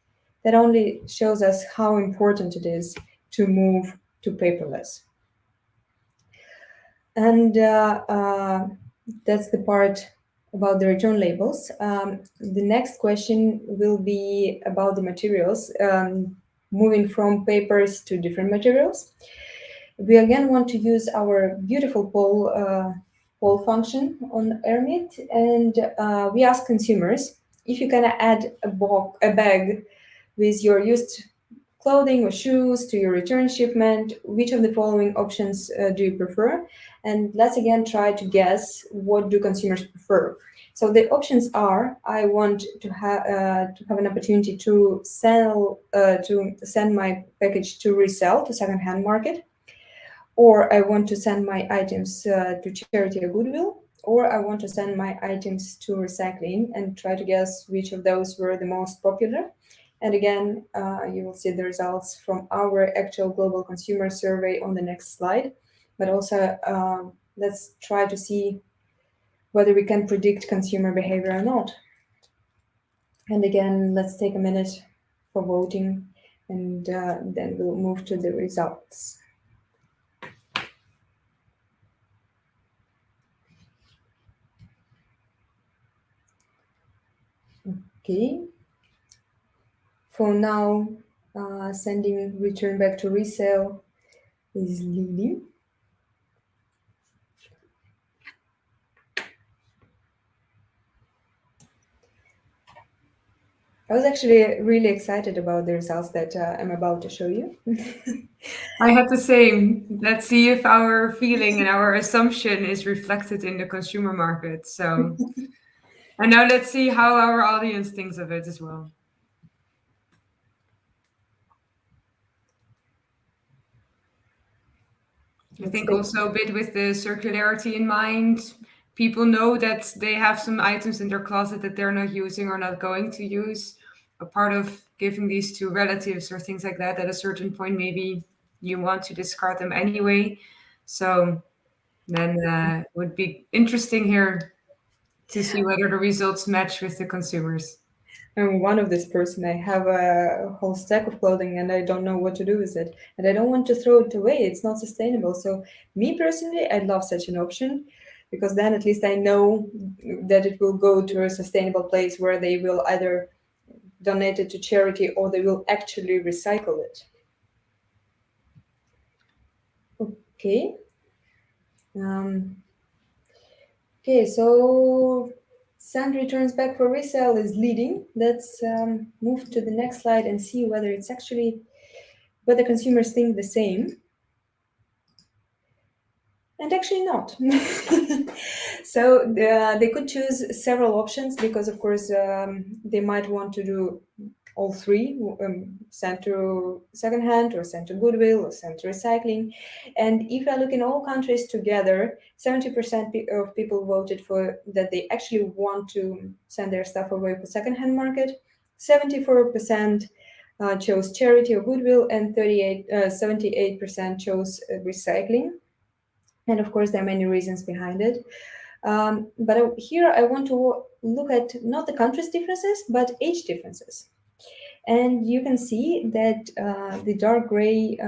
That only shows us how important it is to move to paperless. And that's the part about the return labels. The next question will be about the materials, moving from papers to different materials. We again want to use our beautiful poll function on Airmeet, and we ask consumers if you can add a bag with your used clothing or shoes to your return shipment, which of the following options do you prefer? And let's again try to guess, what do consumers prefer? So the options are: I want to have an opportunity to send my package to resell to secondhand market, or I want to send my items to charity or goodwill, or I want to send my items to recycling, and try to guess which of those were the most popular. And again, you will see the results from our actual global consumer survey on the next slide. But also, let's try to see whether we can predict consumer behavior or not. And again, let's take a minute for voting, and then we'll move to the results. Okay. For now, sending return back to resale is Lily. I was actually really excited about the results that I'm about to show you. I had the same. Let's see if our feeling and our assumption is reflected in the consumer market. So, and now let's see how our audience thinks of it as well. I think also a bit with the circularity in mind, people know that they have some items in their closet that they're not using or not going to use. A part of giving these to relatives or things like that, at a certain point, maybe you want to discard them anyway. So then it would be interesting here to see whether the results match with the consumers. I'm one of this person. I have a whole stack of clothing and I don't know what to do with it. And I don't want to throw it away. It's not sustainable. So, me personally, I'd love such an option because then at least I know that it will go to a sustainable place where they will either donate it to charity or they will actually recycle it. Okay. Um, okay, so sand returns back for resale is leading. Let's move to the next slide and see whether it's actually whether consumers think the same. And actually not. So they could choose several options because, of course, they might want to do all three, sent to secondhand or sent to Goodwill or sent to recycling. And if I look in all countries together, 70% of people voted for that they actually want to send their stuff away for secondhand market. 74% chose charity or Goodwill, and 78% chose recycling. And of course, there are many reasons behind it. But here I want to look at not the countries' differences, but age differences. And you can see that the dark gray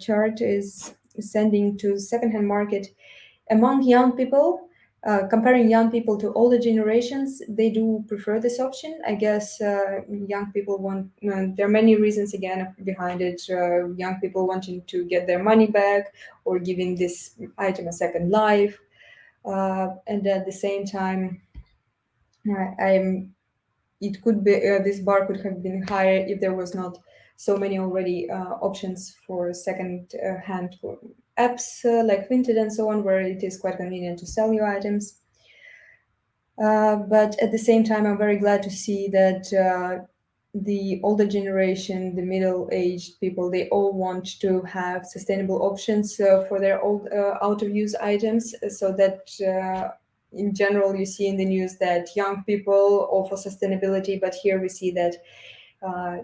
chart is sending to secondhand market among young people. Comparing young people to older generations, they do prefer this option. I guess young people want, there are many reasons again behind it. Young people wanting to get their money back or giving this item a second life. And at the same time, I'm it could be this bar could have been higher if there was not so many already options for second hand apps like Vinted and so on, where it is quite convenient to sell your items. But at the same time, I'm very glad to see that the older generation, the middle-aged people, they all want to have sustainable options for their old out-of-use items, so that in general, you see in the news that young people offer sustainability, but here we see that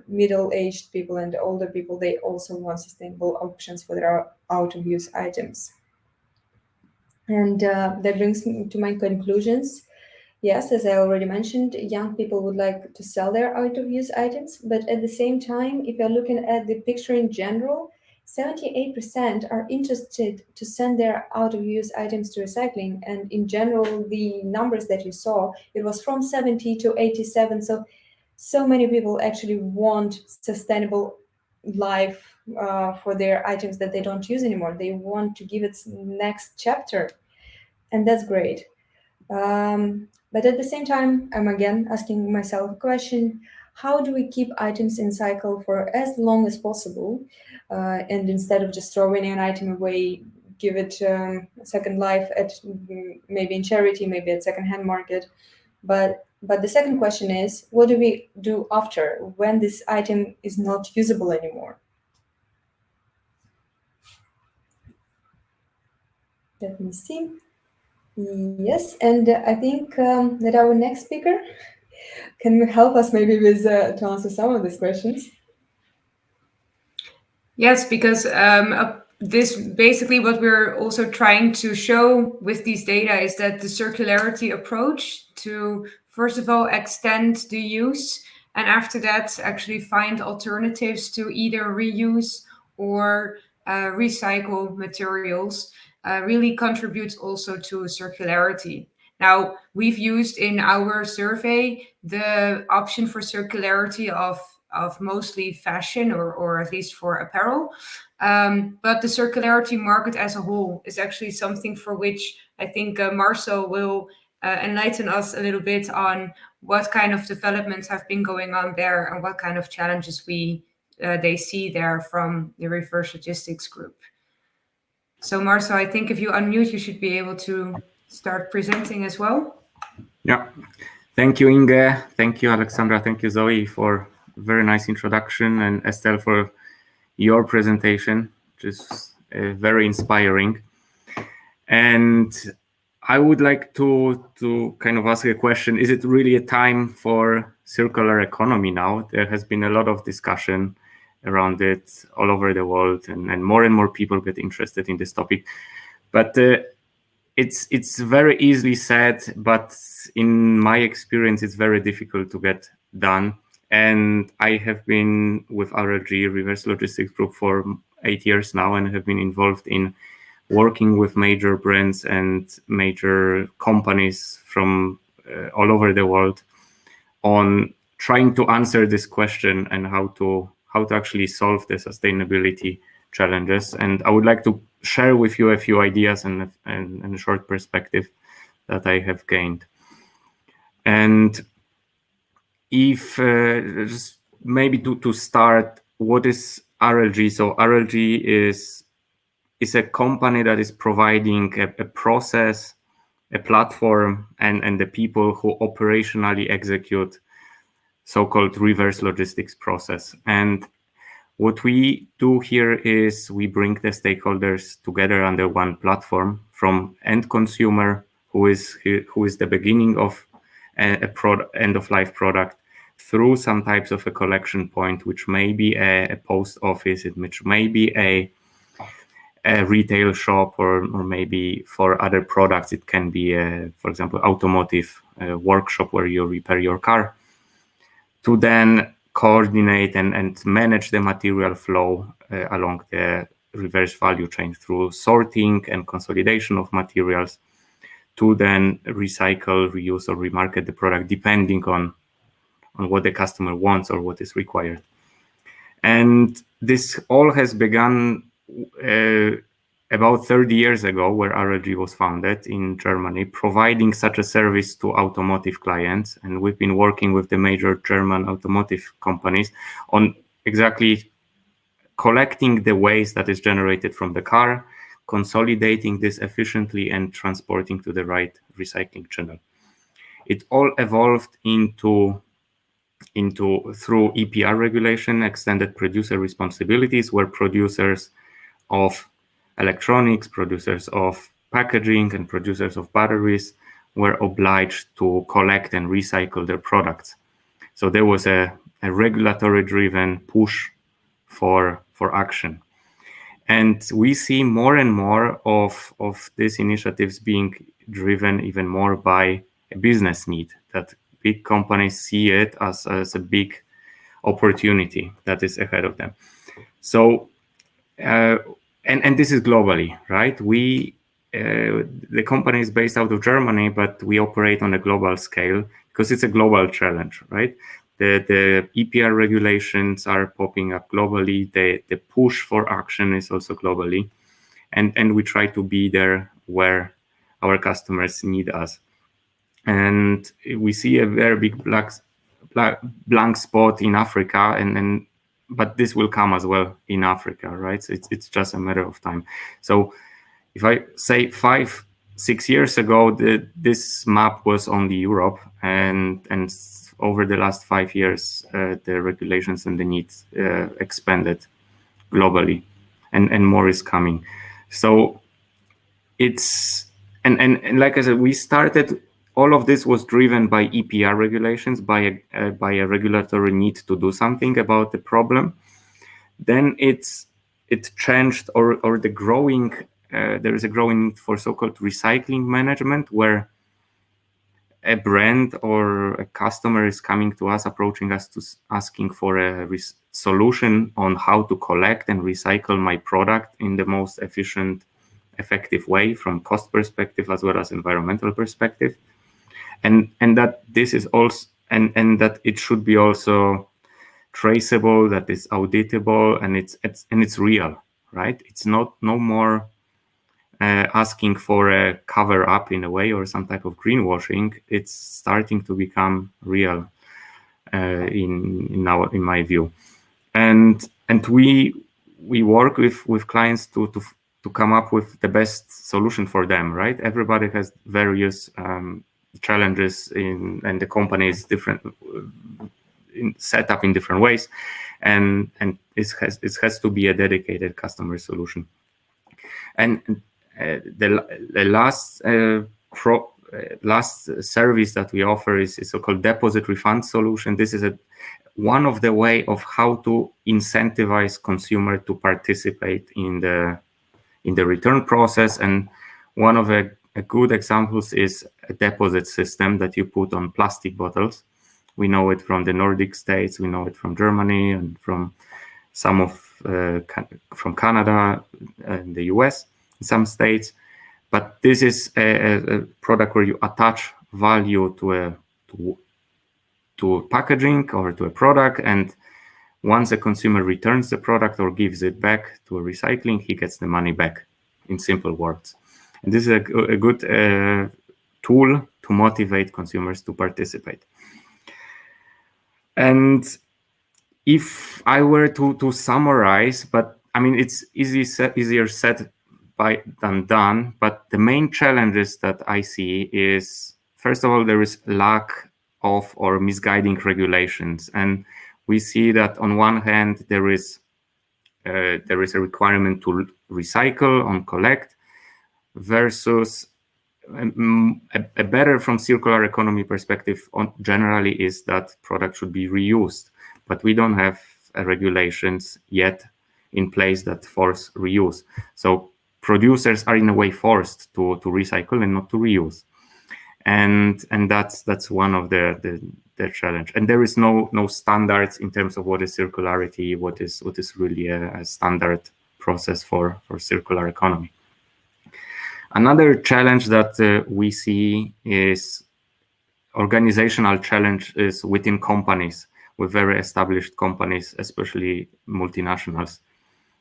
middle-aged people and older people, they also want sustainable options for their out-of-use items. And that brings me to my conclusions. Yes, as I already mentioned, young people would like to sell their out-of-use items, but at the same time, if you're looking at the picture in general, 78% are interested to send their out-of-use items to recycling. And in general, the numbers that you saw, it was from 70 to 87. So many people actually want sustainable life for their items that they don't use anymore. They want to give it next chapter, and that's great. But at the same time, I'm again asking myself a question: how do we keep items in cycle for as long as possible? And instead of just throwing an item away, give it a second life at maybe in charity, maybe at secondhand market. But the second question is, what do we do after when this item is not usable anymore? Let me see. Yes, and I think that our next speaker can help us maybe with to answer some of these questions. Yes, because this basically what we're also trying to show with these data is that the circularity approach to, first of all, extend the use, and after that, actually find alternatives to either reuse or recycle materials really contributes also to circularity. Now, we've used in our survey the option for circularity of mostly fashion or at least for apparel. But the circularity market as a whole is actually something for which I think Marcel will enlighten us a little bit on what kind of developments have been going on there and what kind of challenges they see there from the reverse logistics group. So Marcel, I think if you unmute, you should be able to start presenting as well. Yeah, thank you, Inge. Thank you, Alexandra. Thank you, Zoe, for a very nice introduction, and Estelle for your presentation, which is very inspiring. And I would like to kind of ask a question. Is it really a time for circular economy now? There has been a lot of discussion around it all over the world, and more people get interested in this topic. But it's very easily said, but in my experience, it's very difficult to get done. And I have been with RLG, Reverse Logistics Group, for 8 years now, and have been involved in working with major brands and major companies from all over the world on trying to answer this question and how to actually solve the sustainability challenges. And I would like to share with you a few ideas and a short perspective that I have gained. And if just maybe to start, what is RLG? So RLG is a company that is providing a process, a platform, and the people who operationally execute so-called reverse logistics process. And what we do here is we bring the stakeholders together under one platform, from end consumer, who is the beginning of a end-of-life product, through some types of a collection point, which may be a post office, which may be a retail shop, or maybe for other products, it can be, for example, automotive workshop where you repair your car, to then coordinate and manage the material flow along the reverse value chain through sorting and consolidation of materials, to then recycle, reuse, or remarket the product depending on what the customer wants or what is required. And this all has begun about 30 years ago, where RLG was founded in Germany, providing such a service to automotive clients. And we've been working with the major German automotive companies on exactly collecting the waste that is generated from the car, consolidating this efficiently, and transporting to the right recycling channel. It all evolved through EPR regulation, extended producer responsibilities, where producers of electronics, producers of packaging, and producers of batteries were obliged to collect and recycle their products. So there was a regulatory-driven push for action. And we see more and more of these initiatives being driven even more by a business need, that big companies see it as a big opportunity that is ahead of them. So, and this is globally, right? The company is based out of Germany, but we operate on a global scale because it's a global challenge, right? The EPR regulations are popping up globally. The push for action is also globally, and we try to be there where our customers need us. And we see a very big blank spot in Africa, but this will come as well in Africa, right? So it's just a matter of time. So if I say 5-6 years ago, this map was only Europe, and over the last 5 years, the regulations and the needs expanded globally, and more is coming. So it's and like I said, we started. All of this was driven by EPR regulations, by a regulatory need to do something about the problem. Then it changed, or the growing there is a growing need for so-called recycling management, where a brand or a customer is coming to us, approaching us, asking for a solution on how to collect and recycle my product in the most efficient, effective way, from cost perspective as well as environmental perspective. And that this is also, and that it should be also traceable, that is auditable, and it's real, right? It's no more asking for a cover up in a way or some type of greenwashing, it's starting to become real in my view. And we work with clients to come up with the best solution for them, right? Everybody has various challenges and the company is different, set up in different ways, and it has to be a dedicated customer solution. And the last service that we offer is a so-called deposit refund solution. This is one of the way of how to incentivize consumer to participate in the return process. And one of a good examples is a deposit system that you put on plastic bottles. We know it from the Nordic states, we know it from Germany, and from some of from Canada and the US, some states. But this is a product where you attach value to packaging or to a product, and once a consumer returns the product or gives it back to a recycling, he gets the money back, in simple words. And this is a good tool to motivate consumers to participate. And if I were to summarize, but I mean, it's easier said than done, but the main challenges that I see is, first of all, there is lack of or misguiding regulations. And we see that on one hand, there is a requirement to recycle on collect versus a better from circular economy perspective generally is that product should be reused, but we don't have regulations yet in place that force reuse. So producers are in a way forced to recycle and not to reuse. And that's one of the challenge. And there is no standards in terms of what is circularity, what is really a standard process for circular economy. Another challenge that we see is organizational challenges within companies, with very established companies, especially multinationals.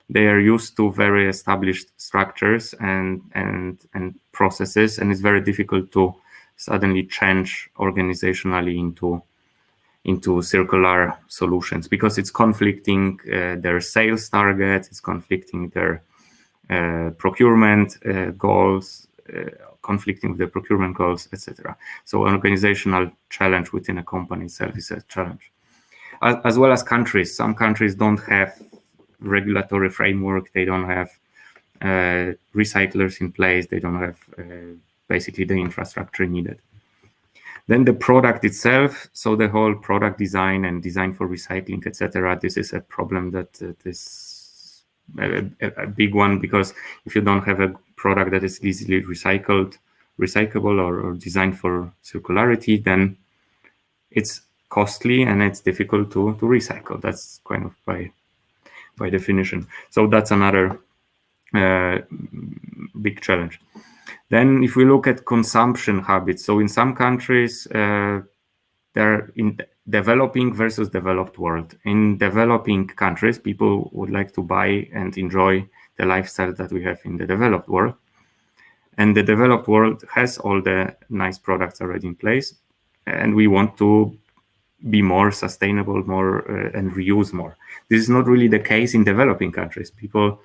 They are used to very established structures and processes, and it's very difficult to suddenly change organizationally into circular solutions because it's conflicting their sales targets, it's conflicting their procurement goals, conflicting with the procurement goals, etc. So an organizational challenge within a company itself is a challenge. As well as countries. Some countries don't have regulatory framework, they don't have recyclers in place, they don't have basically the infrastructure needed. Then the product itself, so the whole product design and design for recycling, etc. This is a problem that is a big one, because if you don't have a product that is easily recyclable or designed for circularity, then it's costly and it's difficult to recycle. That's kind of by definition. So that's another big challenge. Then if we look at consumption habits, so in some countries, they're in developing versus developed world. In developing countries, people would like to buy and enjoy the lifestyle that we have in the developed world. And the developed world has all the nice products already in place. And we want to be more sustainable, and reuse more. This is not really the case in developing countries. People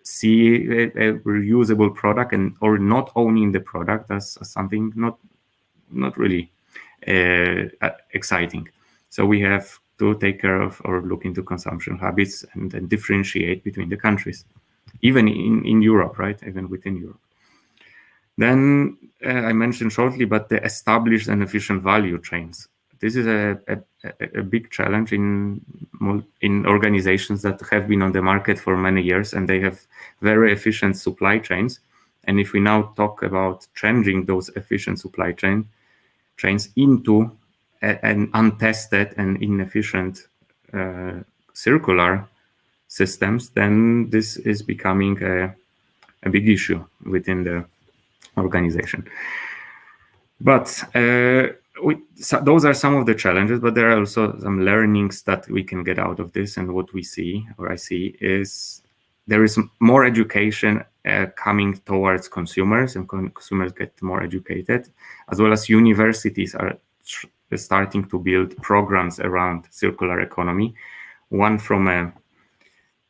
see a reusable product or not owning the product as something not really exciting. So we have to take care of or look into consumption habits and differentiate between the countries, even in Europe, right? Even within Europe. Then I mentioned shortly, but the established and efficient value chains. This is a big challenge in organizations that have been on the market for many years, and they have very efficient supply chains. And if we now talk about changing those efficient supply chains into an untested and inefficient circular systems, then this is becoming a big issue within the organization. But so those are some of the challenges, but there are also some learnings that we can get out of this. And what we see, or I see, is there is more education coming towards consumers, and consumers get more educated, as well as universities are starting to build programs around circular economy, one from a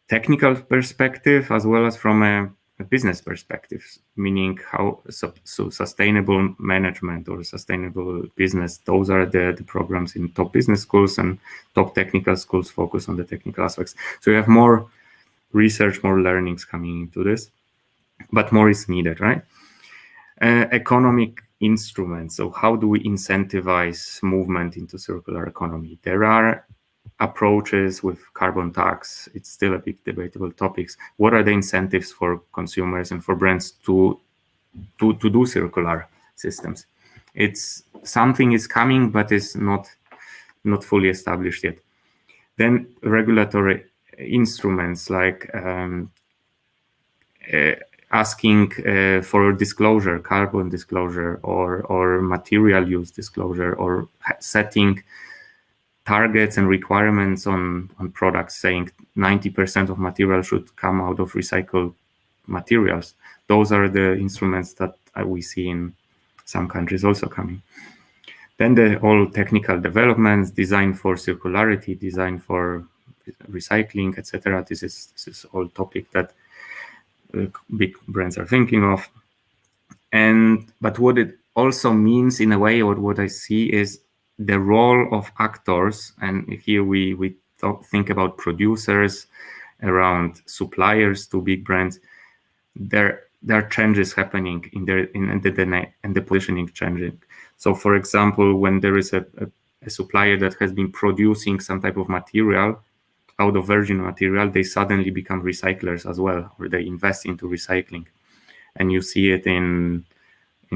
technical perspective as well as from a business perspective, meaning how sustainable management or sustainable business, those are the programs in top business schools, and top technical schools focus on the technical aspects. So you have more research, more learnings coming into this, but more is needed, right? Economic instruments. So how do we incentivize movement into circular economy? There are approaches with carbon tax. It's still a big debatable topic. What are the incentives for consumers and for brands to do circular systems? It's something is coming, but it's not fully established yet. Then regulatory instruments like asking for disclosure, carbon disclosure, or material use disclosure, or setting targets and requirements on products, saying 90% of material should come out of recycled materials. Those are the instruments that we see in some countries also coming. Then the all technical developments, design for circularity, design for recycling, etc. This is all topic that big brands are thinking of. But what it also means in a way, or what I see, is the role of actors. And here we think about producers, around suppliers to big brands. There are changes happening in the positioning changing. So, for example, when there is a supplier that has been producing some type of material out of virgin material, they suddenly become recyclers as well, or they invest into recycling. And you see it in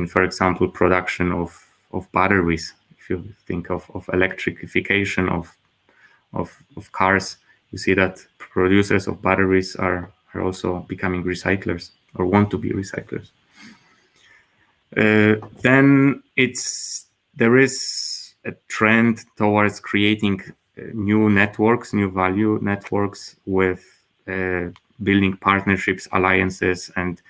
for example, production of batteries. If you think of electrification of cars, you see that producers of batteries are also becoming recyclers, or want to be recyclers. Then there is a trend towards creating new networks, new value networks, with building partnerships, alliances, and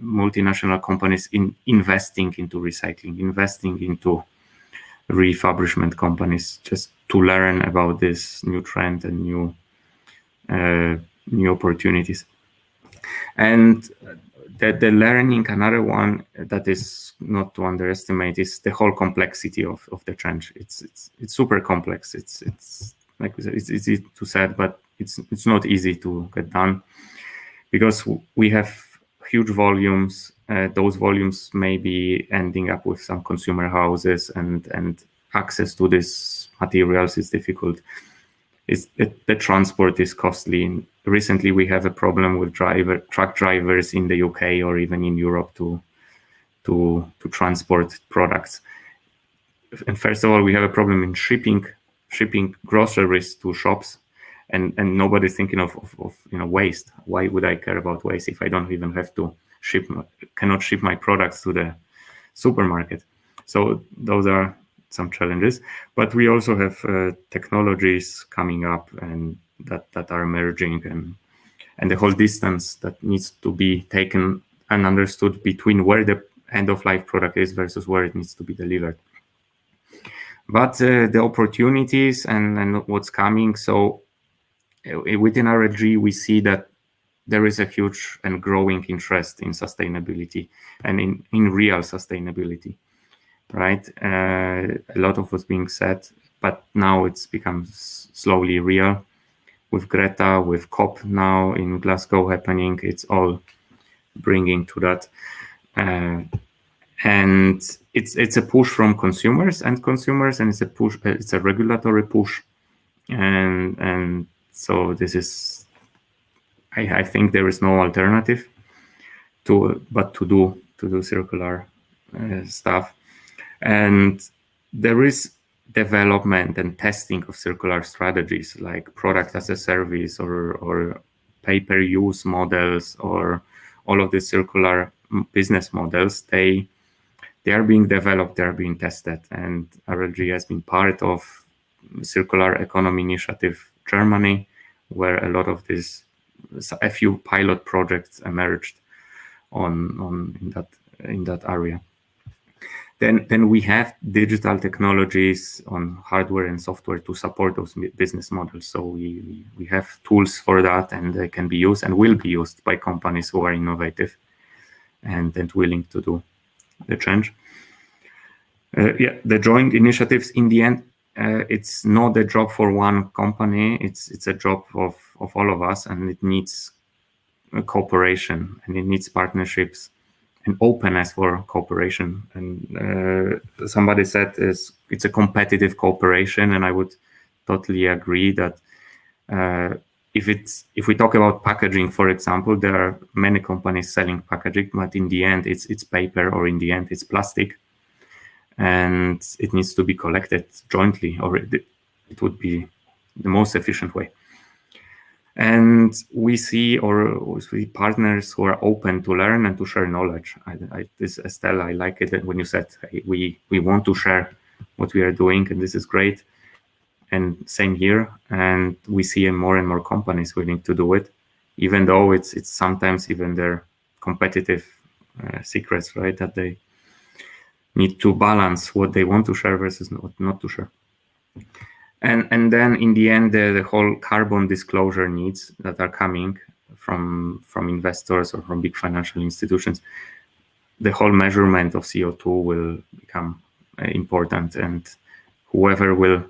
multinational companies investing into recycling, investing into refurbishment companies, just to learn about this new trend and new opportunities. And the learning, another one that is not to underestimate, is the whole complexity of the change. It's super complex. It's like we said, it's easy to say, but it's not easy to get done, because we have huge volumes. Those volumes may be ending up with some consumer houses, and access to these materials is difficult. The transport is costly. Recently, we have a problem with truck drivers in the UK or even in Europe to transport products. And first of all, we have a problem in shipping groceries to shops, and nobody's thinking of waste. Why would I care about waste if I don't even have to cannot ship my products to the supermarket? So those are some challenges, but we also have technologies coming up and that are emerging, and the whole distance that needs to be taken and understood between where the end-of-life product is versus where it needs to be delivered. But the opportunities and what's coming, so within RLG, we see that there is a huge and growing interest in sustainability, and in real sustainability. Right, a lot of what's being said, but now it's become slowly real. With Greta, with COP now in Glasgow happening, it's all bringing to that, and it's a push from consumers, and it's a push. It's a regulatory push, and so this is. I think there is no alternative but to do circular stuff. And there is development and testing of circular strategies, like product as a service or pay-per-use models, or all of the circular business models. They are being developed, they are being tested, and RLG has been part of Circular Economy Initiative Germany, where a lot of these a few pilot projects emerged in that area. Then we have digital technologies on hardware and software to support those business models. So we have tools for that, and they can be used and will be used by companies who are innovative and willing to do the change. The joint initiatives, in the end, it's not a job for one company. It's a job of all of us, and it needs cooperation, and it needs partnerships and openness for cooperation. And somebody said it's a competitive cooperation, and I would totally agree that if we talk about packaging, for example, there are many companies selling packaging, but in the end it's paper, or in the end it's plastic, and it needs to be collected jointly, or it would be the most efficient way. And we see partners who are open to learn and to share knowledge. This, Estelle, I like it when you said, hey, we want to share what we are doing, and this is great. And same here. And we see more and more companies willing to do it, even though it's sometimes even their competitive secrets, right? That they need to balance what they want to share versus not to share. And then in the end, the whole carbon disclosure needs that are coming from investors or from big financial institutions, the whole measurement of CO2 will become important, and whoever will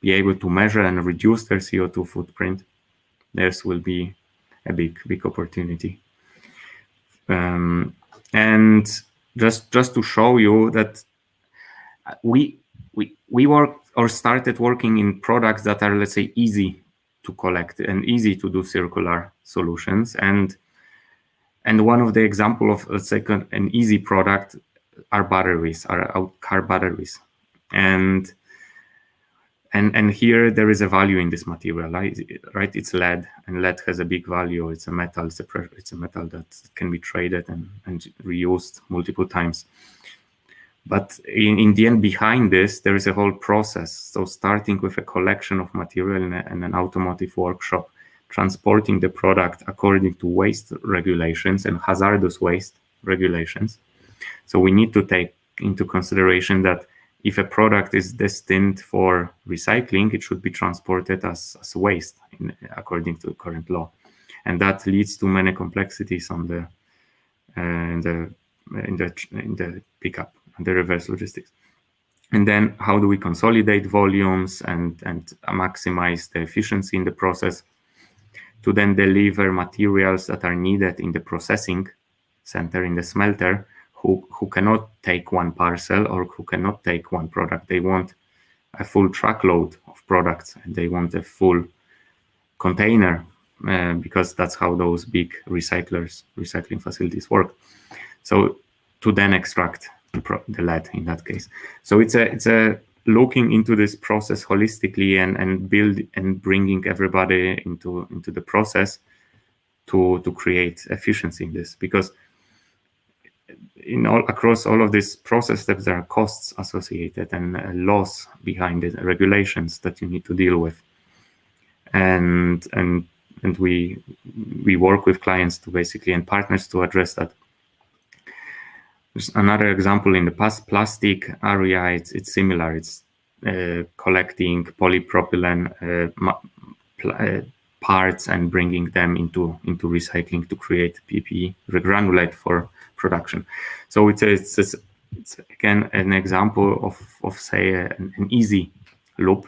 be able to measure and reduce their CO2 footprint, theirs will be a big opportunity. And just to show you that we work or started working in products that are, let's say, easy to collect and easy to do circular solutions. And one of the example of, let's say, an easy product are batteries, are car batteries. And here there is a value in this material, right? It's lead, and lead has a big value. It's a metal. It's a metal that can be traded and reused multiple times. But in the end, behind this, there is a whole process. So starting with a collection of material and an automotive workshop, transporting the product according to waste regulations and hazardous waste regulations. So we need to take into consideration that if a product is destined for recycling, it should be transported as waste according to current law. And that leads to many complexities on in the pickup and the reverse logistics. And then how do we consolidate volumes and maximize the efficiency in the process to then deliver materials that are needed in the processing center, in the smelter, who cannot take one parcel or who cannot take one product. They want a full truckload of products, and they want a full container because that's how those big recycling facilities work. So to then extract the lead in that case. So it's a looking into this process holistically and build and bringing everybody into the process to create efficiency in this, because across all of this process steps, there are costs associated and laws behind it, regulations that you need to deal with, and we work with clients to basically, and partners, to address that. There's another example in the plastic area. It's similar. It's collecting polypropylene parts and bringing them into recycling to create PP granulate for production. So it's again an example of say an easy loop,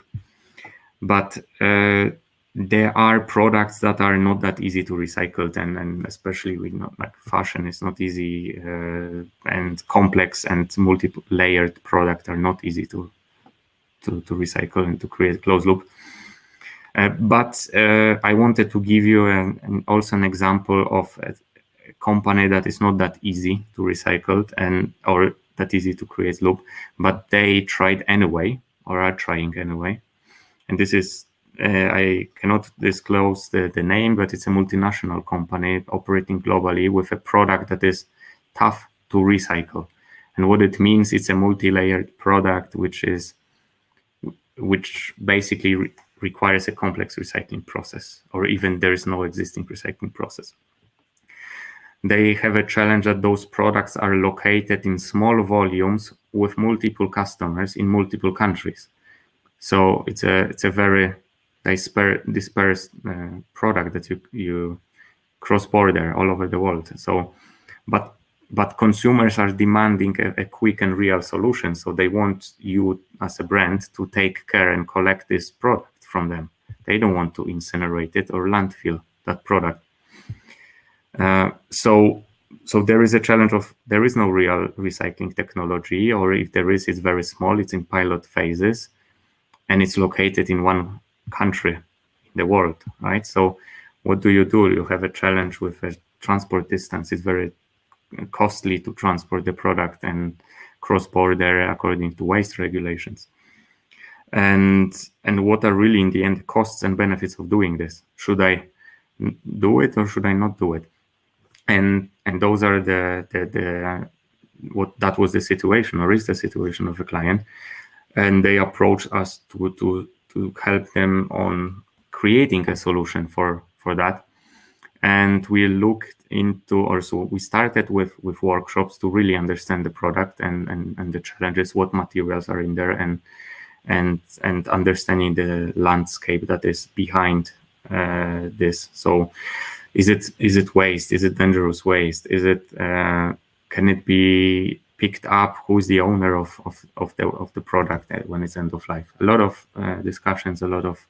but there are products that are not that easy to recycle, and especially with like fashion is not easy, and complex and multi-layered products are not easy to recycle and to create closed loop. But I wanted to give you also an example of a company that is not that easy to recycle or that easy to create loop, but they tried anyway, or are trying anyway. And this is, I cannot disclose the name, but it's a multinational company operating globally with a product that is tough to recycle. And what it means, it's a multi-layered product, which basically requires a complex recycling process, or even there is no existing recycling process. They have a challenge that those products are located in small volumes with multiple customers in multiple countries. So it's a very dispersed product that you cross-border all over the world. So, but consumers are demanding a quick and real solution. So they want you as a brand to take care and collect this product from them. They don't want to incinerate it or landfill that product. So there is a challenge of there is no real recycling technology, or if there is, it's very small. It's in pilot phases, and it's located in one country in the world, right? So what do? You have a challenge with a transport distance. It's very costly to transport the product and cross-border according to waste regulations. And what are really in the end costs and benefits of doing this? Should I do it or should I not do it? And those are what that was the situation, or is the situation of a client, and they approach us to help them on creating a solution for that. And we looked into, or so we started with workshops to really understand the product and the challenges, what materials are in there, and understanding the landscape that is behind this. So is it waste? Is it dangerous waste? Is it can it be picked up? Who's the owner of the product when it's end of life? A lot of discussions, a lot of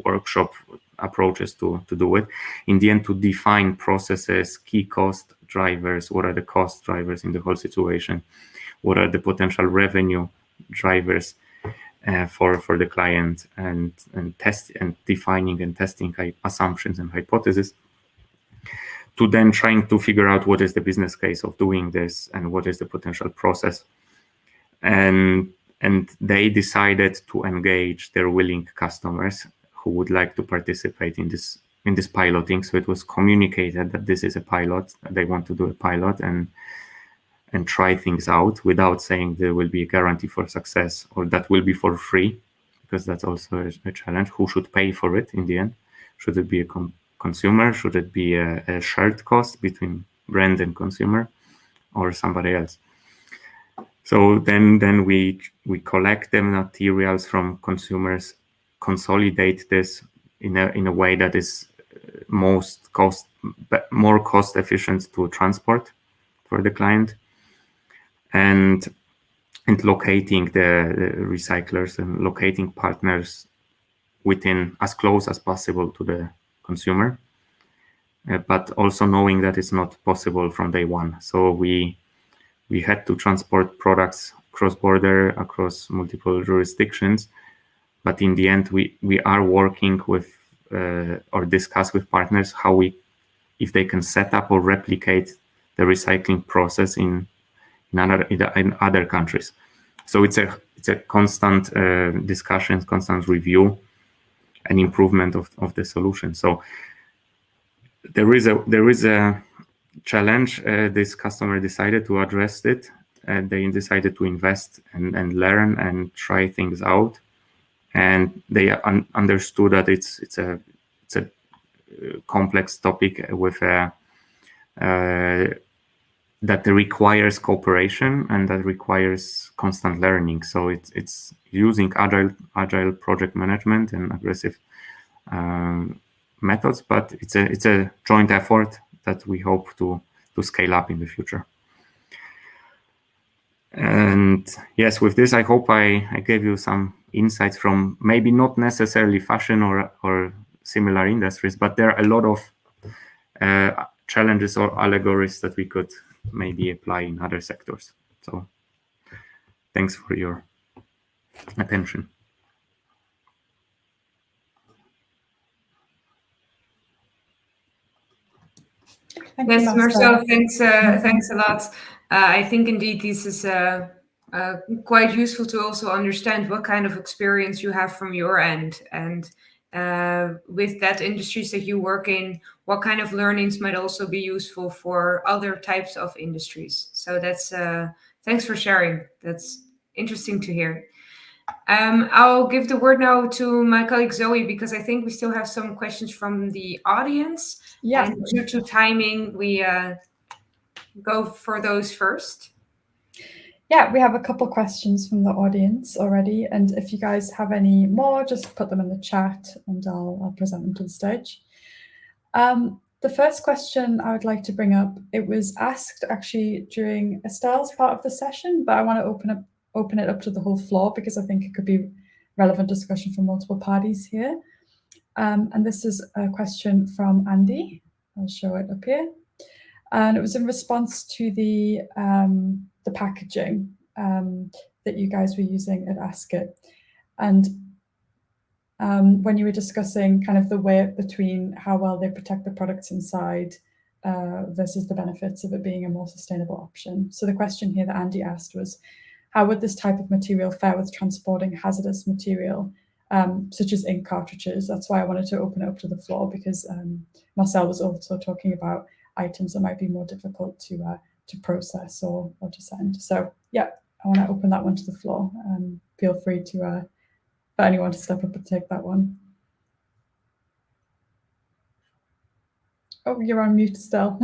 workshop approaches to do it. In the end, to define processes, key cost drivers, what are the cost drivers in the whole situation? What are the potential revenue drivers for the client, and defining and testing assumptions and hypotheses, to then trying to figure out what is the business case of doing this and what is the potential process. And they decided to engage their willing customers who would like to participate in this piloting. So it was communicated that this is a pilot, they want to do a pilot and try things out, without saying there will be a guarantee for success or that will be for free, because that's also a challenge. Who should pay for it in the end? Should it be a consumer? Should it be a shared cost between brand and consumer, or somebody else? So then we collect the materials from consumers, consolidate this in a way that is more cost efficient to transport for the client, and locating the recyclers and locating partners within as close as possible to the consumer, but also knowing that it's not possible from day one. So we had to transport products cross-border across multiple jurisdictions, but in the end we are working with or discuss with partners if they can set up or replicate the recycling process in other countries. So it's a constant discussion, constant review and improvement of the solution. So there is a challenge. This customer decided to address it. They decided to invest and learn and try things out, and they understood that it's a complex topic with that requires cooperation and that requires constant learning. So it's using agile project management and aggressive methods, but it's a joint effort that we hope to scale up in the future. And yes, with this, I hope I gave you some insights from maybe not necessarily fashion or similar industries, but there are a lot of challenges or allegories that we could maybe apply in other sectors. So thanks for your attention. Yes, Marcel, thanks a lot. I think indeed this is quite useful to also understand what kind of experience you have from your end, and with that industries that you work in, what kind of learnings might also be useful for other types of industries. So that's thanks for sharing. That's interesting to hear. I'll give the word now to my colleague Zoe, because I think we still have some questions from the audience. Yeah. And due to timing, we go for those first. Yeah, we have a couple questions from the audience already. And if you guys have any more, just put them in the chat and I'll present them to the stage. The first question I would like to bring up, it was asked actually during Estelle's part of the session, but I want to open it up to the whole floor because I think it could be relevant discussion for multiple parties here. And this is a question from Andy. I'll show it up here. And it was in response to the packaging that you guys were using at ASKET. And when you were discussing kind of the weight between how well they protect the products inside versus the benefits of it being a more sustainable option. So the question here that Andy asked was, how would this type of material fare with transporting hazardous material, such as ink cartridges? That's why I wanted to open it up to the floor, because Marcel was also talking about items that might be more difficult to process or to send. So yeah, I want to open that one to the floor. Feel free to for anyone to step up and take that one. Oh, you're on mute still.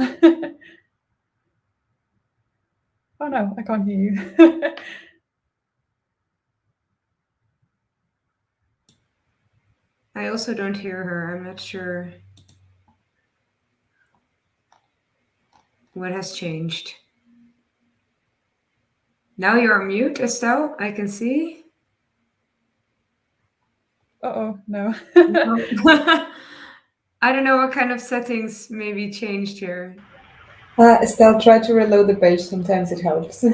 Oh no, I can't hear you. I also don't hear her. I'm not sure what has changed. Now you're on mute, Estelle, I can see. Uh-oh, no. I don't know what kind of settings maybe changed here. Estelle, try to reload the page. Sometimes it helps. Just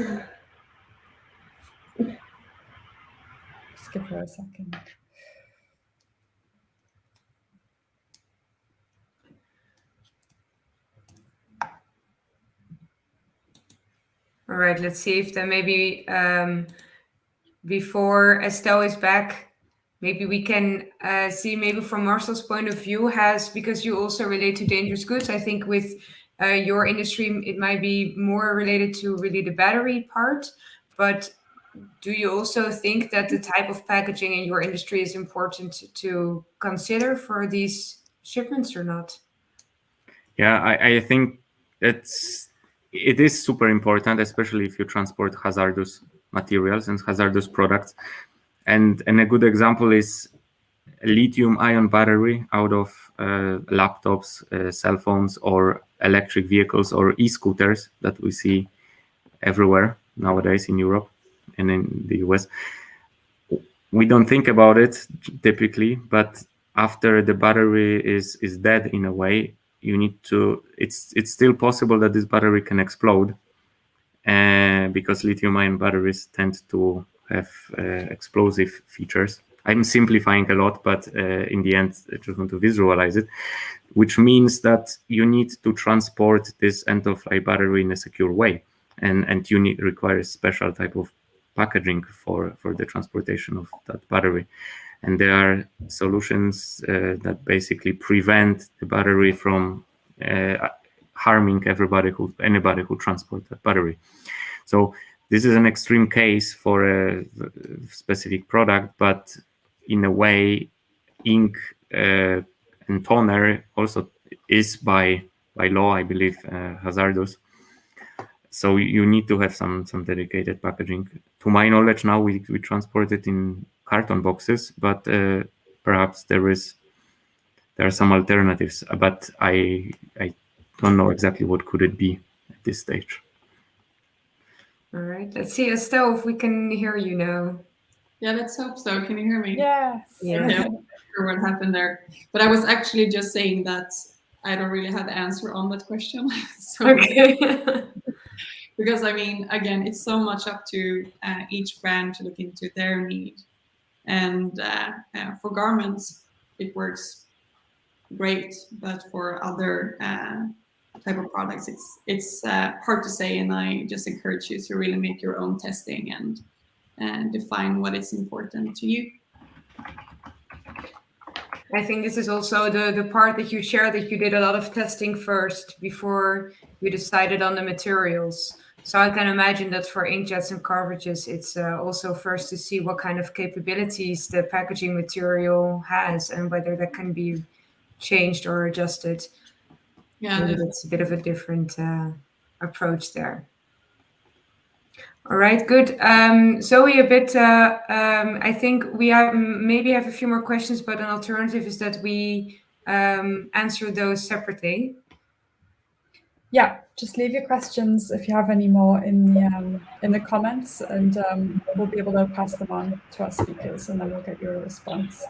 give her a second. All right, let's see if then maybe before Estelle is back, maybe we can see maybe from Marcel's point of view, because you also relate to dangerous goods. I think with your industry, it might be more related to really the battery part. But do you also think that the type of packaging in your industry is important to consider for these shipments or not? Yeah, I think it is super important, especially if you transport hazardous materials and hazardous products. And a good example is a lithium-ion battery out of laptops, cell phones, or electric vehicles or e-scooters that we see everywhere nowadays in Europe and in the US. We don't think about it typically, but after the battery is dead in a way, you need to. It's still possible that this battery can explode, because lithium-ion batteries tend to have explosive features. I'm simplifying a lot, but in the end, I just want to visualize it, which means that you need to transport this end-of-life battery in a secure way, and you require a special type of packaging for the transportation of that battery. And there are solutions that basically prevent the battery from harming anybody who transports that battery. So this is an extreme case for a specific product, but in a way, ink and toner also is by law, I believe, hazardous. So you need to have some dedicated packaging. To my knowledge, now we transport it in carton boxes, but perhaps there are some alternatives. But I don't know exactly what could it be at this stage. All right, let's see, Estelle, if we can hear you now. Yeah, let's hope so. Can you hear me? Yes. Yeah. Okay, I'm not sure what happened there. But I was actually just saying that I don't really have the answer on that question. So, Okay. because I mean, again, it's so much up to each brand to look into their need. And for garments, it works great, but for other type of products, it's hard to say. And I just encourage you to really make your own testing and define what is important to you. I think this is also the part that you shared, that you did a lot of testing first before you decided on the materials. So I can imagine that for inkjets and cartridges, it's also first to see what kind of capabilities the packaging material has and whether that can be changed or adjusted. Yeah, It's a bit of a different approach there. All right, good. Zoe, a bit, I think we maybe have a few more questions, but an alternative is that we answer those separately. Yeah, just leave your questions if you have any more in the comments, and we'll be able to pass them on to our speakers, and then we'll get your response.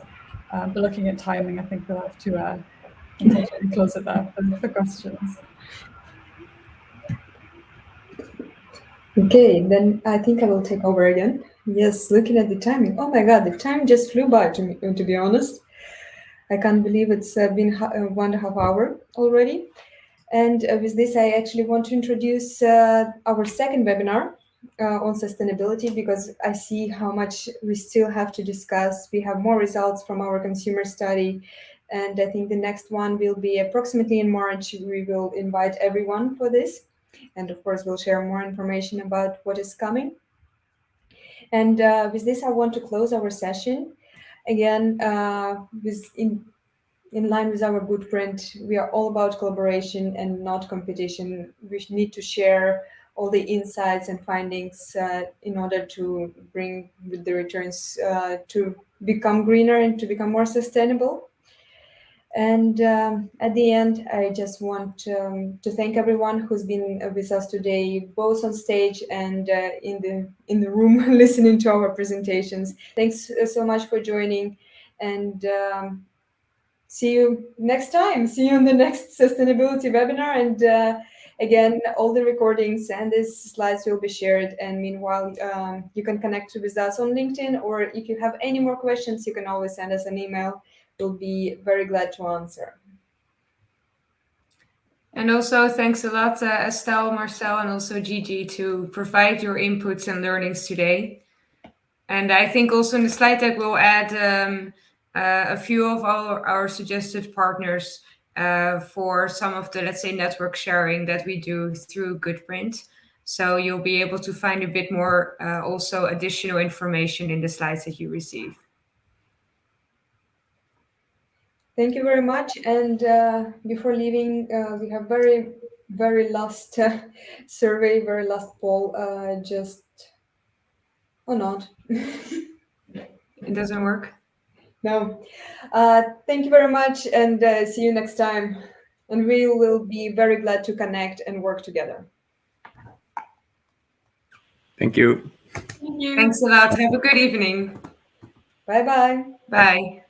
But looking at timing, I think we'll have to unfortunately close it there for questions. Okay, then I think I will take over again. Yes, looking at the timing. Oh my God, the time just flew by, to be honest. I can't believe it's been 1.5 hours already. And with this, I actually want to introduce our second webinar on sustainability, because I see how much we still have to discuss. We have more results from our consumer study. And I think the next one will be approximately in March. We will invite everyone for this. And of course, we'll share more information about what is coming. And with this, I want to close our session. Again, in line with our blueprint, we are all about collaboration and not competition. We need to share all the insights and findings in order to bring the returns to become greener and to become more sustainable. And at the end, I just want to thank everyone who's been with us today, both on stage and in the room listening to our presentations. Thanks so much for joining, and see you next time. See you in the next sustainability webinar. And again, all the recordings and these slides will be shared. And meanwhile, you can connect with us on LinkedIn, or if you have any more questions, you can always send us an email. We'll be very glad to answer. And also thanks a lot, Estelle, Marcel, and also Gigi, to provide your inputs and learnings today. And I think also in the slide deck, we'll add a few of our suggested partners for some of the, let's say, network sharing that we do through Goodprint. So you'll be able to find a bit more also additional information in the slides that you receive. Thank you very much. And before leaving, we have very last survey, very last poll. Or not. It doesn't work? No. Thank you very much, and see you next time. And we will be very glad to connect and work together. Thank you. thank you. Thanks a lot. Have a good evening. Bye-bye. Bye.